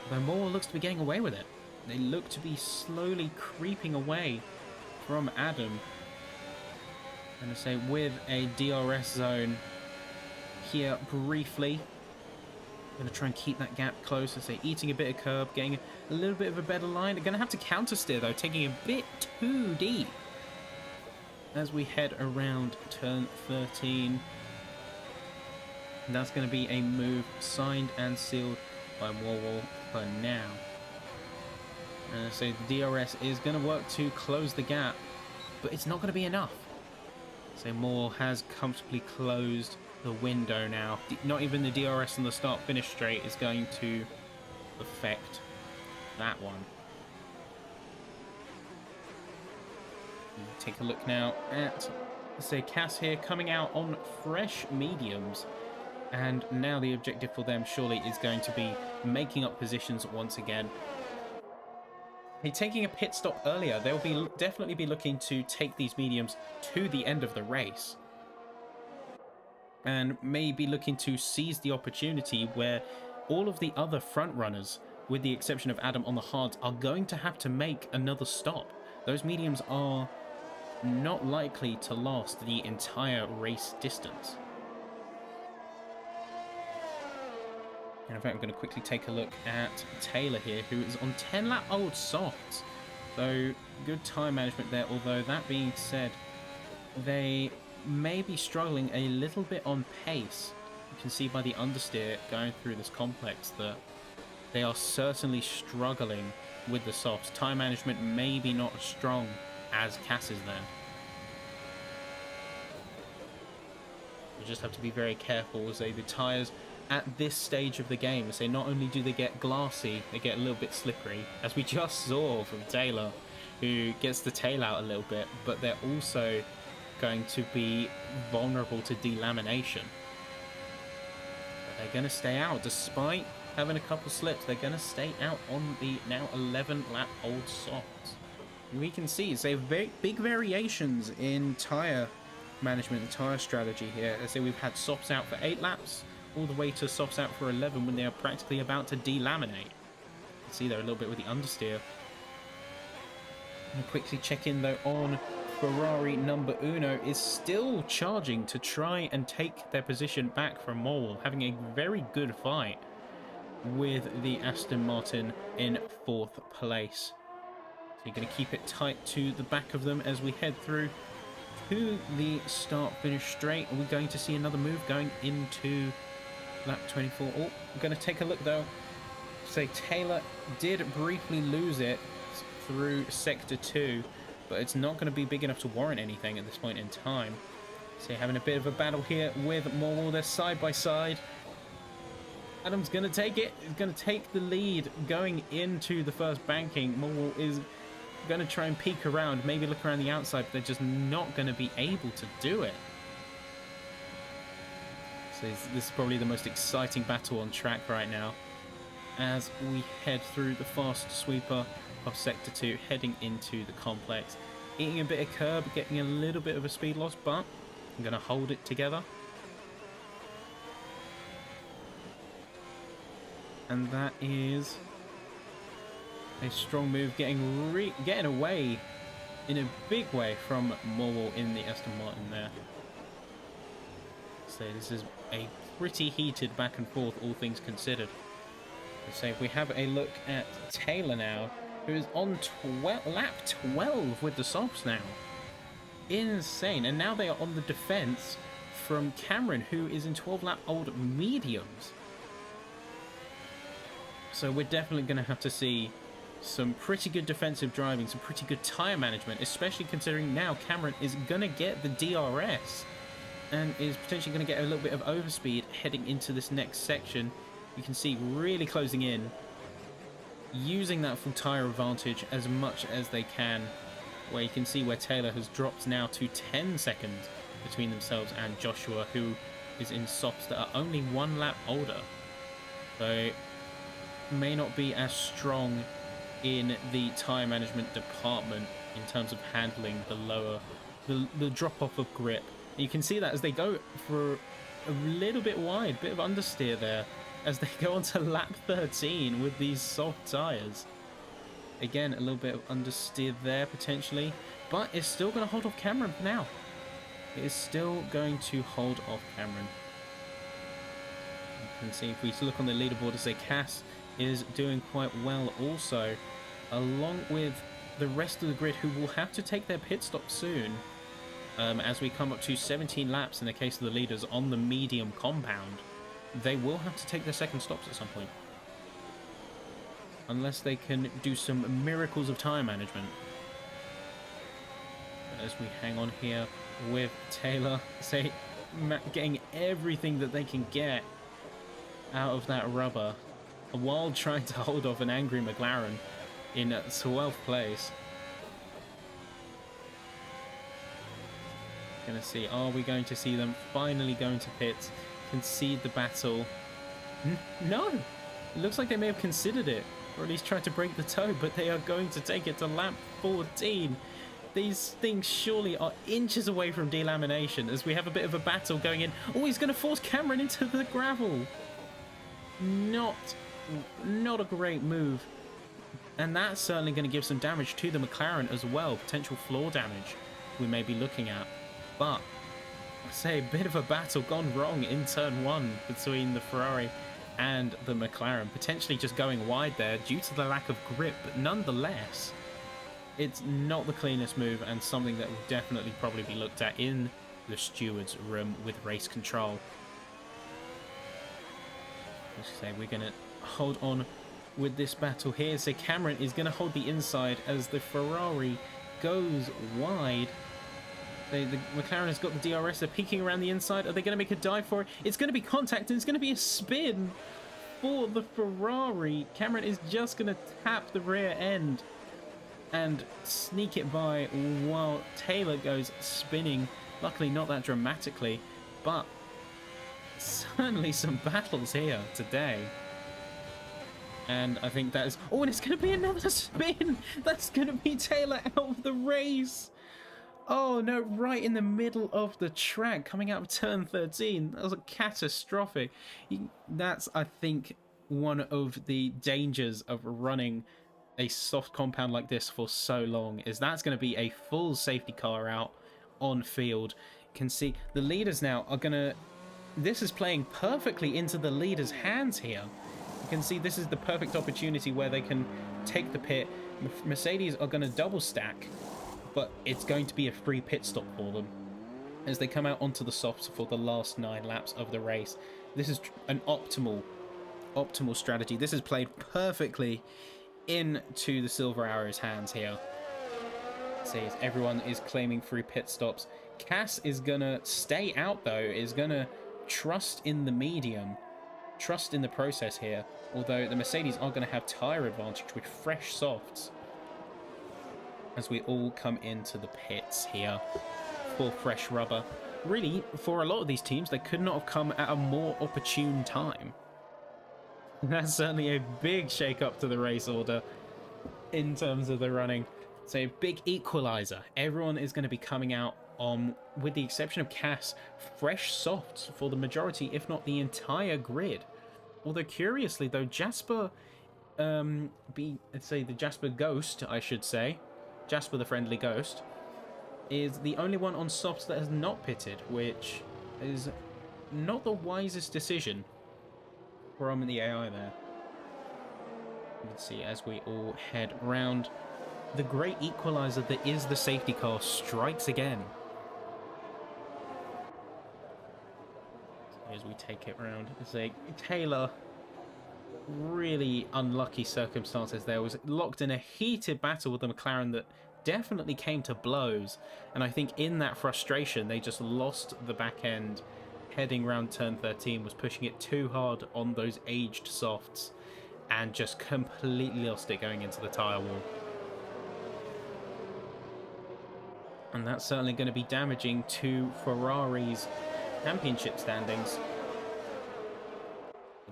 Though Morwell looks to be getting away with it. They look to be slowly creeping away from Adam. I'm going to say with a DRS zone here briefly. Going to try and keep that gap close. I say eating a bit of curb, getting a little bit of a better line. They're going to have to counter steer though, taking a bit too deep as we head around turn 13. And that's going to be a move signed and sealed by Morwell for now. And so the DRS is going to work to close the gap, but it's not going to be enough. So Morwell has comfortably closed the window now. Not even the DRS on the start-finish straight is going to affect that one. Take a look now at, say, Cass here coming out on fresh mediums. And now the objective for them surely is going to be making up positions once again. Hey, taking a pit stop earlier, they'll definitely be looking to take these mediums to the end of the race. And maybe looking to seize the opportunity where all of the other front runners, with the exception of Adam on the hards, are going to have to make another stop. Those mediums are not likely to last the entire race distance. And in fact, I'm going to quickly take a look at Taylor here, who is on 10-lap-old softs. So good time management there, although that being said, they may be struggling a little bit on pace. You can see by the understeer going through this complex that they are certainly struggling with the softs. Time management maybe not as strong as Cass is there. You just have to be very careful as the tyres at this stage of the game. So not only do they get glassy, they get a little bit slippery, as we just saw from Taylor. who gets the tail out a little bit, but they're also going to be vulnerable to delamination. But they're going to stay out despite having a couple slips. They're going to stay out on the now 11 lap old softs. And we can see it's a very big variations in tire management and tire strategy here. As we've had softs out for 8 laps all the way to softs out for 11 when they are practically about to delaminate. You can see there a little bit with the understeer. And quickly check in though on Ferrari number uno is still charging to try and take their position back from Morwell, having a very good fight with the Aston Martin in 4th place. So you're going to keep it tight to the back of them as we head through to the start finish straight. Are we going to see another move going into lap 24? Oh, we're going to take a look though. So Taylor did briefly lose it through sector 2, but it's not going to be big enough to warrant anything at this point in time. So you're having a bit of a battle here with Morwell. They're side by side. Adam's going to take it. He's going to take the lead going into the first banking. Morwell is going to try and peek around, maybe look around the outside, but they're just not going to be able to do it. So this is probably the most exciting battle on track right now as we head through the fast sweeper of sector 2, heading into the complex, eating a bit of curb, getting a little bit of a speed loss, but I'm going to hold it together. And that is a strong move, getting away in a big way from Morwell in the Aston Martin there. So this is a pretty heated back and forth, all things considered. So if we have a look at Taylor now, who is on lap 12 with the softs now. Insane. And now they are on the defense from Cameron, who is in 12 lap old mediums. So we're definitely going to have to see some pretty good defensive driving, some pretty good tire management, especially considering now Cameron is going to get the DRS and is potentially going to get a little bit of overspeed heading into this next section. You can see really closing in, using that full tire advantage as much as they can, where you can see where Taylor has dropped now to 10 seconds between themselves and Joshua, who is in softs that are only 1 lap older. So may not be as strong in the tire management department in terms of handling the lower, the drop off of grip. And you can see that as they go for a little bit wide, bit of understeer there, as they go on to lap 13 with these soft tires. Again, a little bit of understeer there potentially, but it's still going to hold off Cameron now. It is still going to hold off Cameron. You can see if we look on the leaderboard, as say Cass is doing quite well also, along with the rest of the grid, who will have to take their pit stop soon, as we come up to 17 laps in the case of the leaders on the medium compound. They will have to take their second stops at some point, unless they can do some miracles of tire management. As we hang on here with Taylor, say, getting everything that they can get out of that rubber, while trying to hold off an angry McLaren in 12th place. Gonna see, are we going to see them finally going to pits, concede the battle? No! It looks like they may have considered it, or at least tried to break the toe, but they are going to take it to lap 14. These things surely are inches away from delamination, as we have a bit of a battle going in. Oh, he's going to force Cameron into the gravel. Not a great move. And that's certainly going to give some damage to the McLaren as well. Potential floor damage we may be looking at. But, I say, a bit of a battle gone wrong in turn 1 between the Ferrari and the McLaren. Potentially just going wide there due to the lack of grip. But nonetheless, it's not the cleanest move, and something that will definitely probably be looked at in the steward's room with race control. As I say, we're going to hold on with this battle here. So Cameron is going to hold the inside as the Ferrari goes wide. The McLaren has got the DRS. They're peeking around the inside. Are they going to make a dive for it? It's going to be contact, and it's going to be a spin for the Ferrari. Cameron is just going to tap the rear end. and sneak it by while Taylor goes spinning. Luckily not that dramatically, but certainly some battles here today. And I think that is... Oh, and it's going to be another spin! That's going to be Taylor out of the race! Oh no, right in the middle of the track, coming out of turn 13. That was catastrophic. That's, I think, one of the dangers of running a soft compound like this for so long, is that's going to be a full safety car out on field. You can see the leaders now are going to... This is playing perfectly into the leaders' hands here. You can see this is the perfect opportunity where they can take the pit. Mercedes are going to double stack, but it's going to be a free pit stop for them as they come out onto the softs for the last 9 laps of the race. This is an optimal strategy. This is played perfectly into the Silver Arrow's hands here. See, as everyone is claiming free pit stops. Cass is gonna stay out though, is gonna trust in the medium, trust in the process here, although the Mercedes are gonna have tyre advantage with fresh softs as we all come into the pits here for fresh rubber. Really, for a lot of these teams, they could not have come at a more opportune time. That's certainly a big shake-up to the race order in terms of the running. So a big equalizer. Everyone is going to be coming out on, with the exception of Cass, fresh softs for the majority, if not the entire grid. Although curiously though, Jasper, let's say the Jasper Ghost, I should say, Jasper the Friendly Ghost, is the only one on softs that has not pitted, which is not the wisest decision from the AI there. Let's see, as we all head round, the great equalizer that is the safety car strikes again. So as we take it round, it's like Taylor, really unlucky circumstances there, was locked in a heated battle with the McLaren that definitely came to blows, and I think in that frustration they just lost the back end heading round turn 13, was pushing it too hard on those aged softs and just completely lost it going into the tyre wall. And that's certainly going to be damaging to Ferrari's championship standings.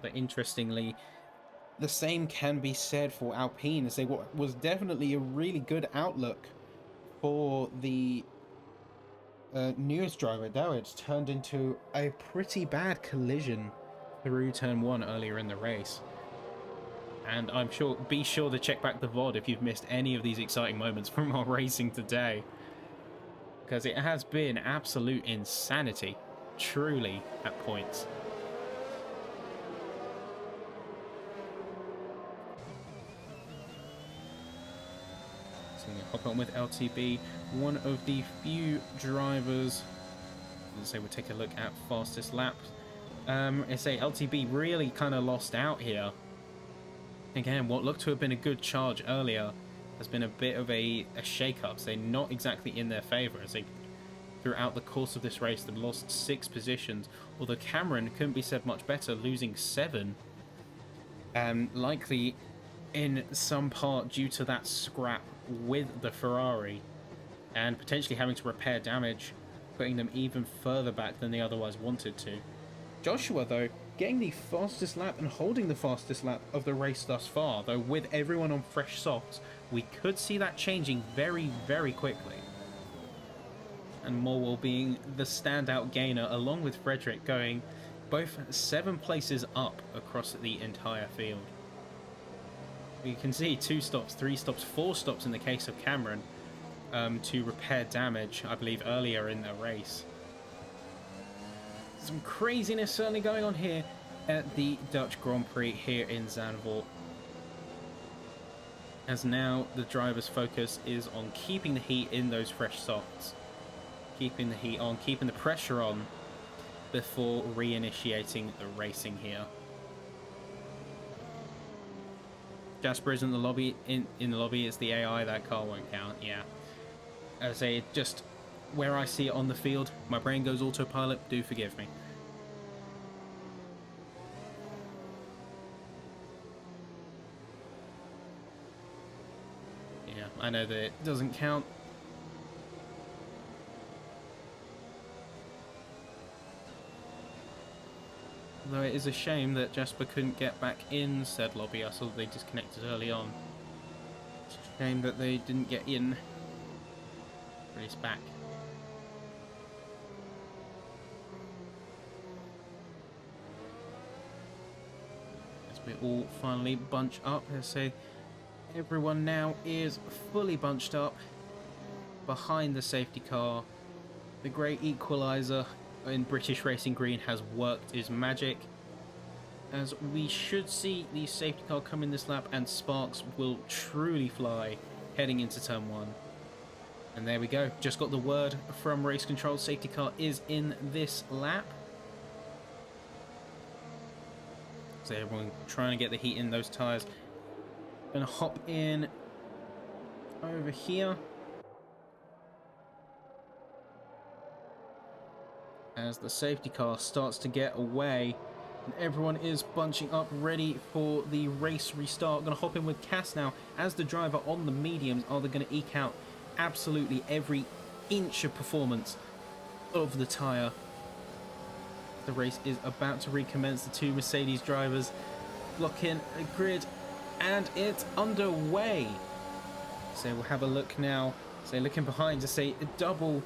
But interestingly, the same can be said for Alpine, as they was definitely a really good outlook for the newest driver. Now it's turned into a pretty bad collision through turn 1 earlier in the race. And I'm sure, be sure to check back the VOD if you've missed any of these exciting moments from our racing today, because it has been absolute insanity, truly, at points. So we hop on with LTB, one of the few drivers. So we'll take a look at fastest lap. I say LTB really kind of lost out here. Again, what looked to have been a good charge earlier has been a bit of a shake-up. So not exactly in their favour, as they, throughout the course of this race, they've lost 6 positions. Although Cameron couldn't be said much better, losing 7. Likely in some part due to that scrap with the Ferrari, and potentially having to repair damage, putting them even further back than they otherwise wanted to. Joshua, though, getting the fastest lap and holding the fastest lap of the race thus far, though with everyone on fresh softs, we could see that changing very, very quickly. And Morwell being the standout gainer, along with Frederick going both 7 places up across the entire field. You can see 2 stops, 3 stops, 4 stops in the case of Cameron, to repair damage, I believe, earlier in the race. Some craziness certainly going on here at the Dutch Grand Prix here in Zandvoort, as now the driver's focus is on keeping the heat in those fresh softs, keeping the heat on, keeping the pressure on before reinitiating the racing here. Jasper is in the lobby. In the lobby, it's the AI. That car won't count. Yeah, as I say, just where I see it on the field, my brain goes autopilot. Do forgive me. Yeah, I know that it doesn't count. Although it is a shame that Jasper couldn't get back in said lobby. I saw they disconnected early on. It's a shame that they didn't get in. But he's back. As we all finally bunch up, let's say everyone now is fully bunched up behind the safety car. The great equalizer in British Racing Green has worked his magic, as we should see the safety car come in this lap and sparks will truly fly heading into turn 1. And there we go, just got the word from race control, safety car is in this lap. So everyone trying to get the heat in those tyres. Gonna hop in over here as the safety car starts to get away and everyone is bunching up ready for the race restart. Gonna hop in with Cass now as the driver on the mediums. Are they gonna eke out absolutely every inch of performance of the tyre? The race is about to recommence. The two Mercedes drivers lock in a grid and it's underway. So we'll have a look now. So looking behind to say double,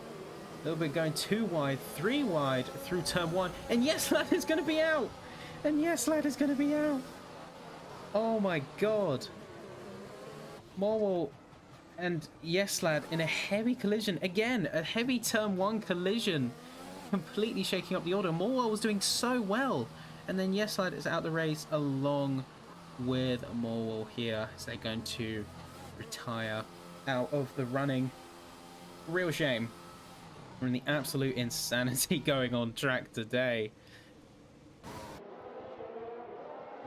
a little bit going 2 wide, 3 wide through turn 1. And yes, lad is going to be out. And yes, lad is going to be out. Oh my god. Morwell and yes, lad in a heavy collision. Again, a heavy turn 1 collision. Completely shaking up the order. Morwell was doing so well. And then yes, lad is out the race along with Morwell here. So they're going to retire out of the running. Real shame. We're in the absolute insanity going on track today.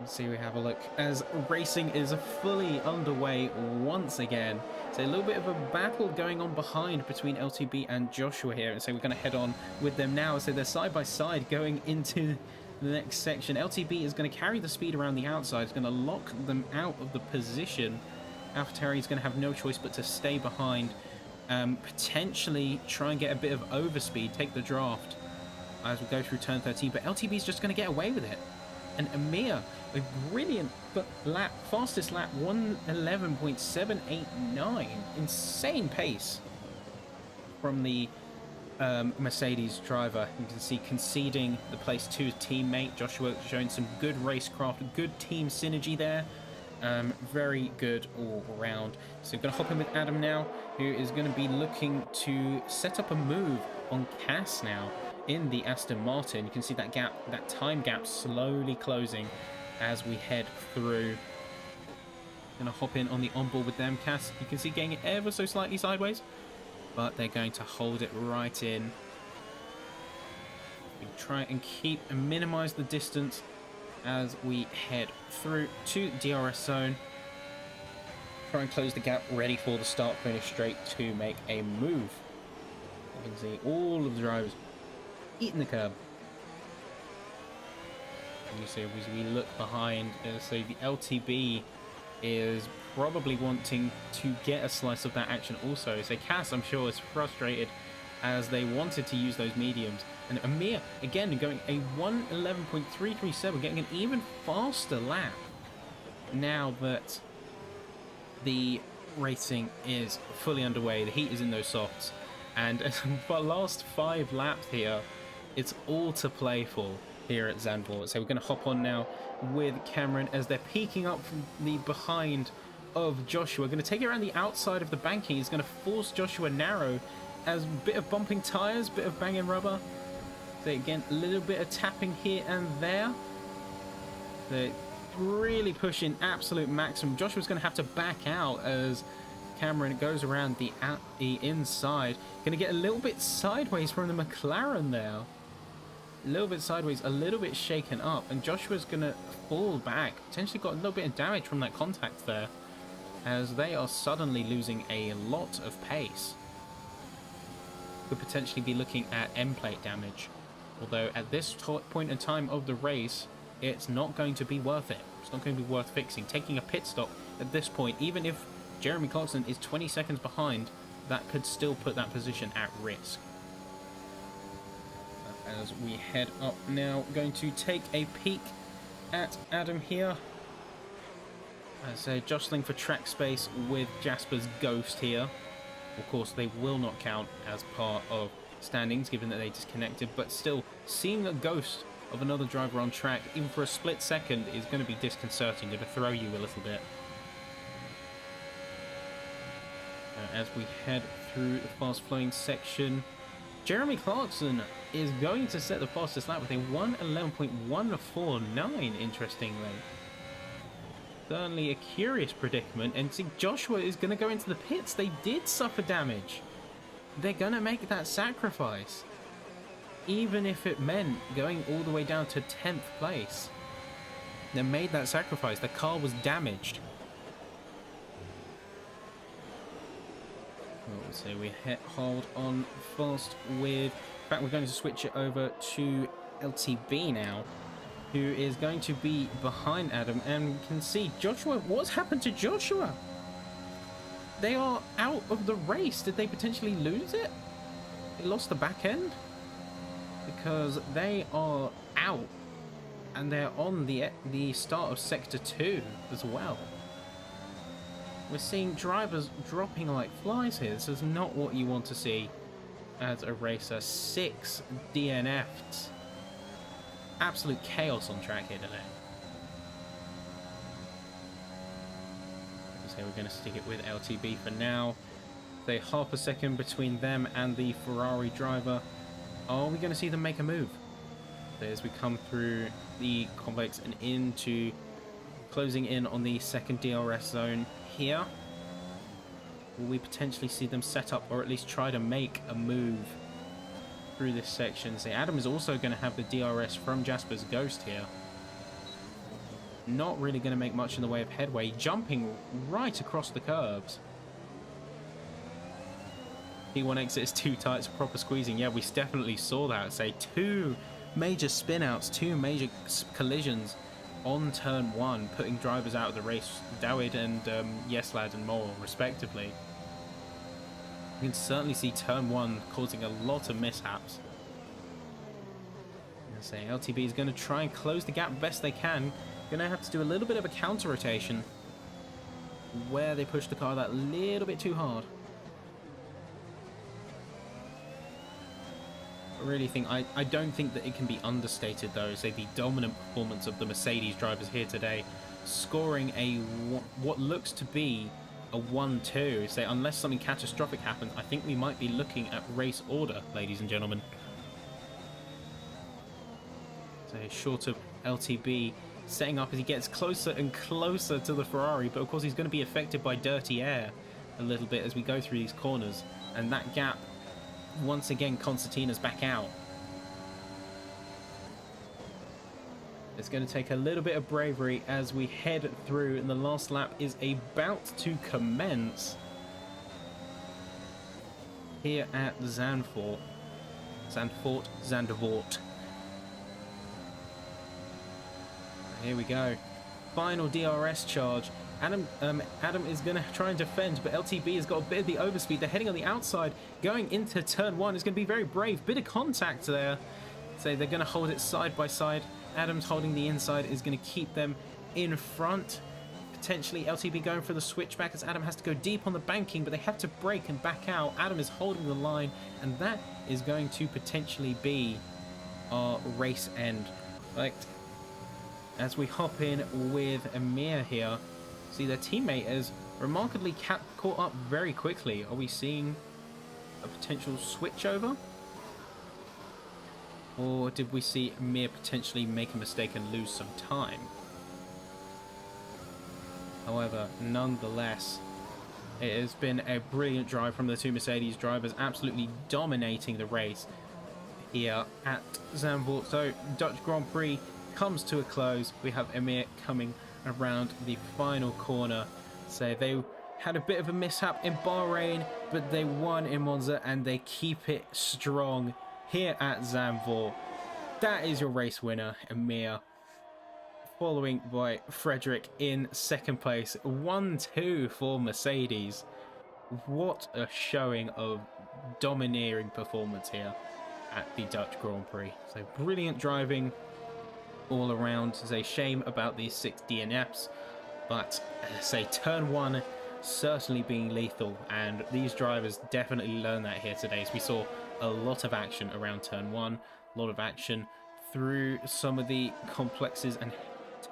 Let's see, we have a look as racing is fully underway once again. So a little bit of a battle going on behind between LTB and Joshua here. And so we're going to head on with them now. So they're side by side going into the next section. LTB is going to carry the speed around the outside. It's going to lock them out of the position. AlphaTauri is going to have no choice but to stay behind. Potentially try and get a bit of overspeed, take the draft as we go through turn 13, but LTB is just going to get away with it. And Amir, a brilliant lap, fastest lap, 1:11.789, insane pace from the Mercedes driver. You can see conceding the place to his teammate. Joshua showing some good racecraft, good team synergy there. Very good all round. So I'm going to hop in with Adam now, who is going to be looking to set up a move on Cass now in the Aston Martin. You can see that gap, that time gap slowly closing as we head through. Going to hop in on the onboard with them. Cass, you can see getting it ever so slightly sideways, but they're going to hold it right in. We try and keep and minimize the distance as we head through to DRS zone. Try and close the gap, ready for the start finish straight to make a move. You can see all of the drivers eating the curb. And you see as we look behind, so the LTB is probably wanting to get a slice of that action also. So Cass, I'm sure, is frustrated as they wanted to use those mediums. And Amir, again, going a 1:11.337, getting an even faster lap now that the racing is fully underway. The heat is in those softs. And for the last 5 laps here, it's all to play for here at Zandvoort. So we're going to hop on now with Cameron as they're peeking up from the behind of Joshua. Going to take it around the outside of the banking. He's going to force Joshua narrow as a bit of bumping tyres, bit of banging rubber. So again, a little bit of tapping here and there. They're really pushing absolute maximum. Joshua's going to have to back out as Cameron goes around the inside. Going to get a little bit sideways from the McLaren there. A little bit sideways, a little bit shaken up. And Joshua's going to fall back. Potentially got a little bit of damage from that contact there, as they are suddenly losing a lot of pace. Could potentially be looking at end plate damage. Although at this point in time of the race, it's not going to be worth it. It's not going to be worth fixing. Taking a pit stop at this point, even if Jeremy Clarkson is 20 seconds behind. That could still put that position at risk. As we head up now, going to take a peek at Adam here. As they're jostling for track space with Jasper's Ghost here. Of course, they will not count as part of standings, given that they disconnected, but still, seeing a ghost of another driver on track, even for a split second, is going to be disconcerting. It'll throw you a little bit. As we head through the fast-flowing section, Jeremy Clarkson is going to set the fastest lap with a 1:11.149, interestingly. Certainly a curious predicament, and see, Joshua is going to go into the pits. They did suffer damage. They're going to make that sacrifice, even if it meant going all the way down to 10th place. They made that sacrifice. The car was damaged. So we hold on fast with... In fact, we're going to switch it over to LTB now, who is going to be behind Adam, and we can see Joshua. What's happened to Joshua? They are out of the race. Did they potentially lose it? They lost the back end? Because they are out, and they're on the start of Sector 2 as well. We're seeing drivers dropping like flies here. This is not what you want to see as a racer. 6 DNF'd. Absolute chaos on track here today. So we're going to stick it with LTB for now. Say half a second between them and the Ferrari driver. Are we going to see them make a move? So as we come through the complex and into closing in on the second DRS zone here, will we potentially see them set up or at least try to make a move through this section? So Adam is also going to have the DRS from Jasper's Ghost here. Not really going to make much in the way of headway, jumping right across the curbs. P1 exit is too tight, it's proper squeezing. Yeah, we definitely saw that. Say 2 major spin-outs, 2 major collisions on turn 1, putting drivers out of the race. Dawid and Yeslad and Mole, respectively. You can certainly see turn 1 causing a lot of mishaps. Say LTB is going to try and close the gap best they can. Going to have to do a little bit of a counter rotation where they push the car that little bit too hard. I really think I don't think that it can be understated though. Say the dominant performance of the Mercedes drivers here today, scoring a what looks to be a 1-2. Say unless something catastrophic happens, I think we might be looking at race order, ladies and gentlemen. So short of LTB setting up as he gets closer and closer to the Ferrari, but of course he's going to be affected by dirty air a little bit as we go through these corners, and that gap, once again, Constantina's back out. It's going to take a little bit of bravery as we head through, and the last lap is about to commence here at Zandvoort. Here we go. Final DRS charge. Adam is going to try and defend, but LTB has got a bit of the overspeed. They're heading on the outside, going into turn 1. It's going to be very brave. Bit of contact there. So they're going to hold it side by side. Adam's holding the inside, is going to keep them in front. Potentially LTB going for the switchback as Adam has to go deep on the banking, but they have to brake and back out. Adam is holding the line, and that is going to potentially be our race end. Like, as we hop in with Amir here, see their teammate is remarkably caught up very quickly. Are we seeing a potential switch over? Or did we see Amir potentially make a mistake and lose some time? However, nonetheless, it has been a brilliant drive from the 2 Mercedes drivers, absolutely dominating the race here at Zandvoort. So Dutch Grand Prix comes to a close. We have Amir coming around the final corner. So they had a bit of a mishap in Bahrain, but they won in Monza and they keep it strong here at Zandvoort. That is your race winner, Amir. following by Frederick in second place. 1-2 for Mercedes. What a showing of domineering performance here at the Dutch Grand Prix. So brilliant driving all around. It's a shame about these 6 DNFs, but as I say, turn 1 certainly being lethal, and these drivers definitely learned that here today, as we saw a lot of action around turn 1, a lot of action through some of the complexes, and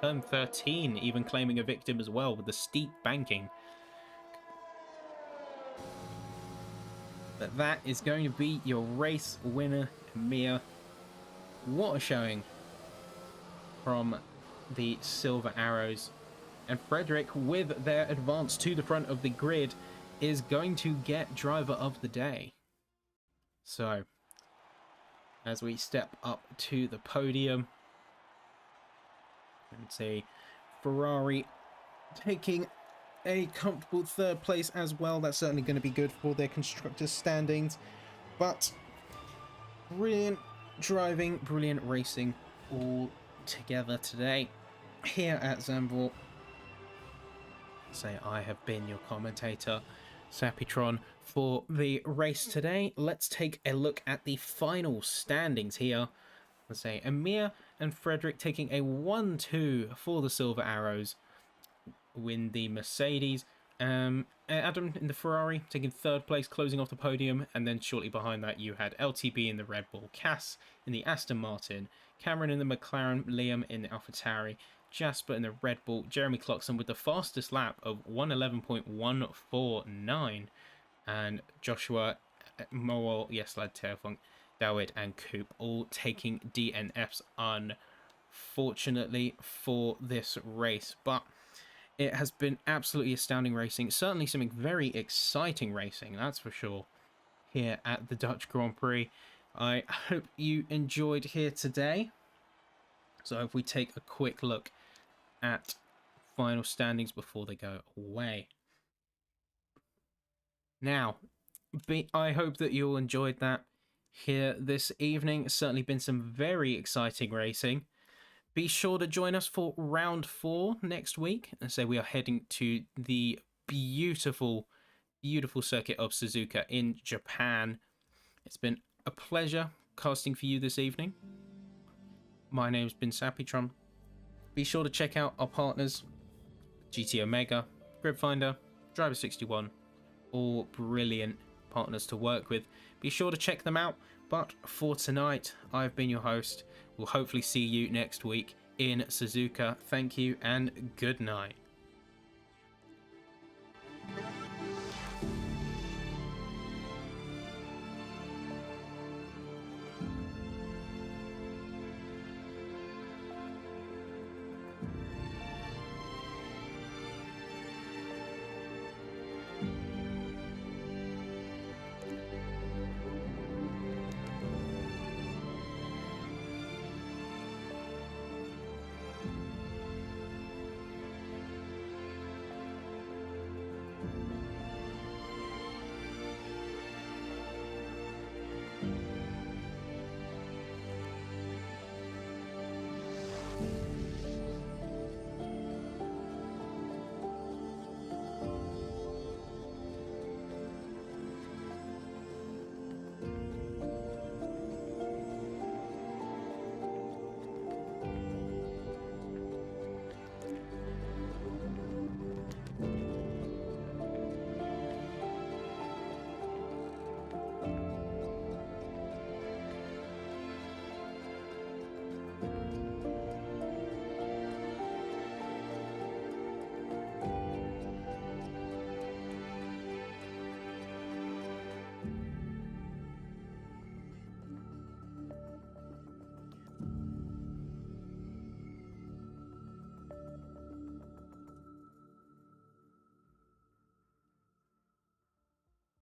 turn 13 even claiming a victim as well with the steep banking. But that is going to be your race winner, Mia. What a showing from the Silver Arrows. And Frederick, with their advance to the front of the grid, is going to get driver of the day. So, as we step up to the podium, let's see, Ferrari taking a comfortable third place as well. That's certainly going to be good for their Constructors Standings. But brilliant driving, brilliant racing all together today here at Zandvoort. Say I have been your commentator, Sappytron, for the race today. Let's take a look at the final standings here. Let's say Amir and Frederick taking a 1-2 for the Silver Arrows, win the Mercedes. Adam in the Ferrari taking third place, closing off the podium, and then shortly behind that you had LTB in the Red Bull, Cass in the Aston Martin, Cameron in the McLaren, Liam in the AlphaTauri, Jasper in the Red Bull, Jeremy Clarkson with the fastest lap of 1:11.149, and Joshua Mowell, yes, lad, Terfunk, Dawid and Coop all taking DNFs, unfortunately, for this race. But it has been absolutely astounding racing, certainly something very exciting racing, that's for sure, here at the Dutch Grand Prix. I hope you enjoyed here today. So if we take a quick look at final standings before they go away. Now, I hope that you all enjoyed that here this evening. It's certainly been some very exciting racing. Be sure to join us for round 4 next week. And so we are heading to the beautiful, beautiful circuit of Suzuka in Japan. It's been a pleasure casting for you this evening. My name's been Sappytron. Be sure to check out our partners, GT Omega, Grid Finder, Driver 61, all brilliant partners to work with. Be sure to check them out. But for tonight, I've been your host. We'll hopefully see you next week in Suzuka. Thank you and good night.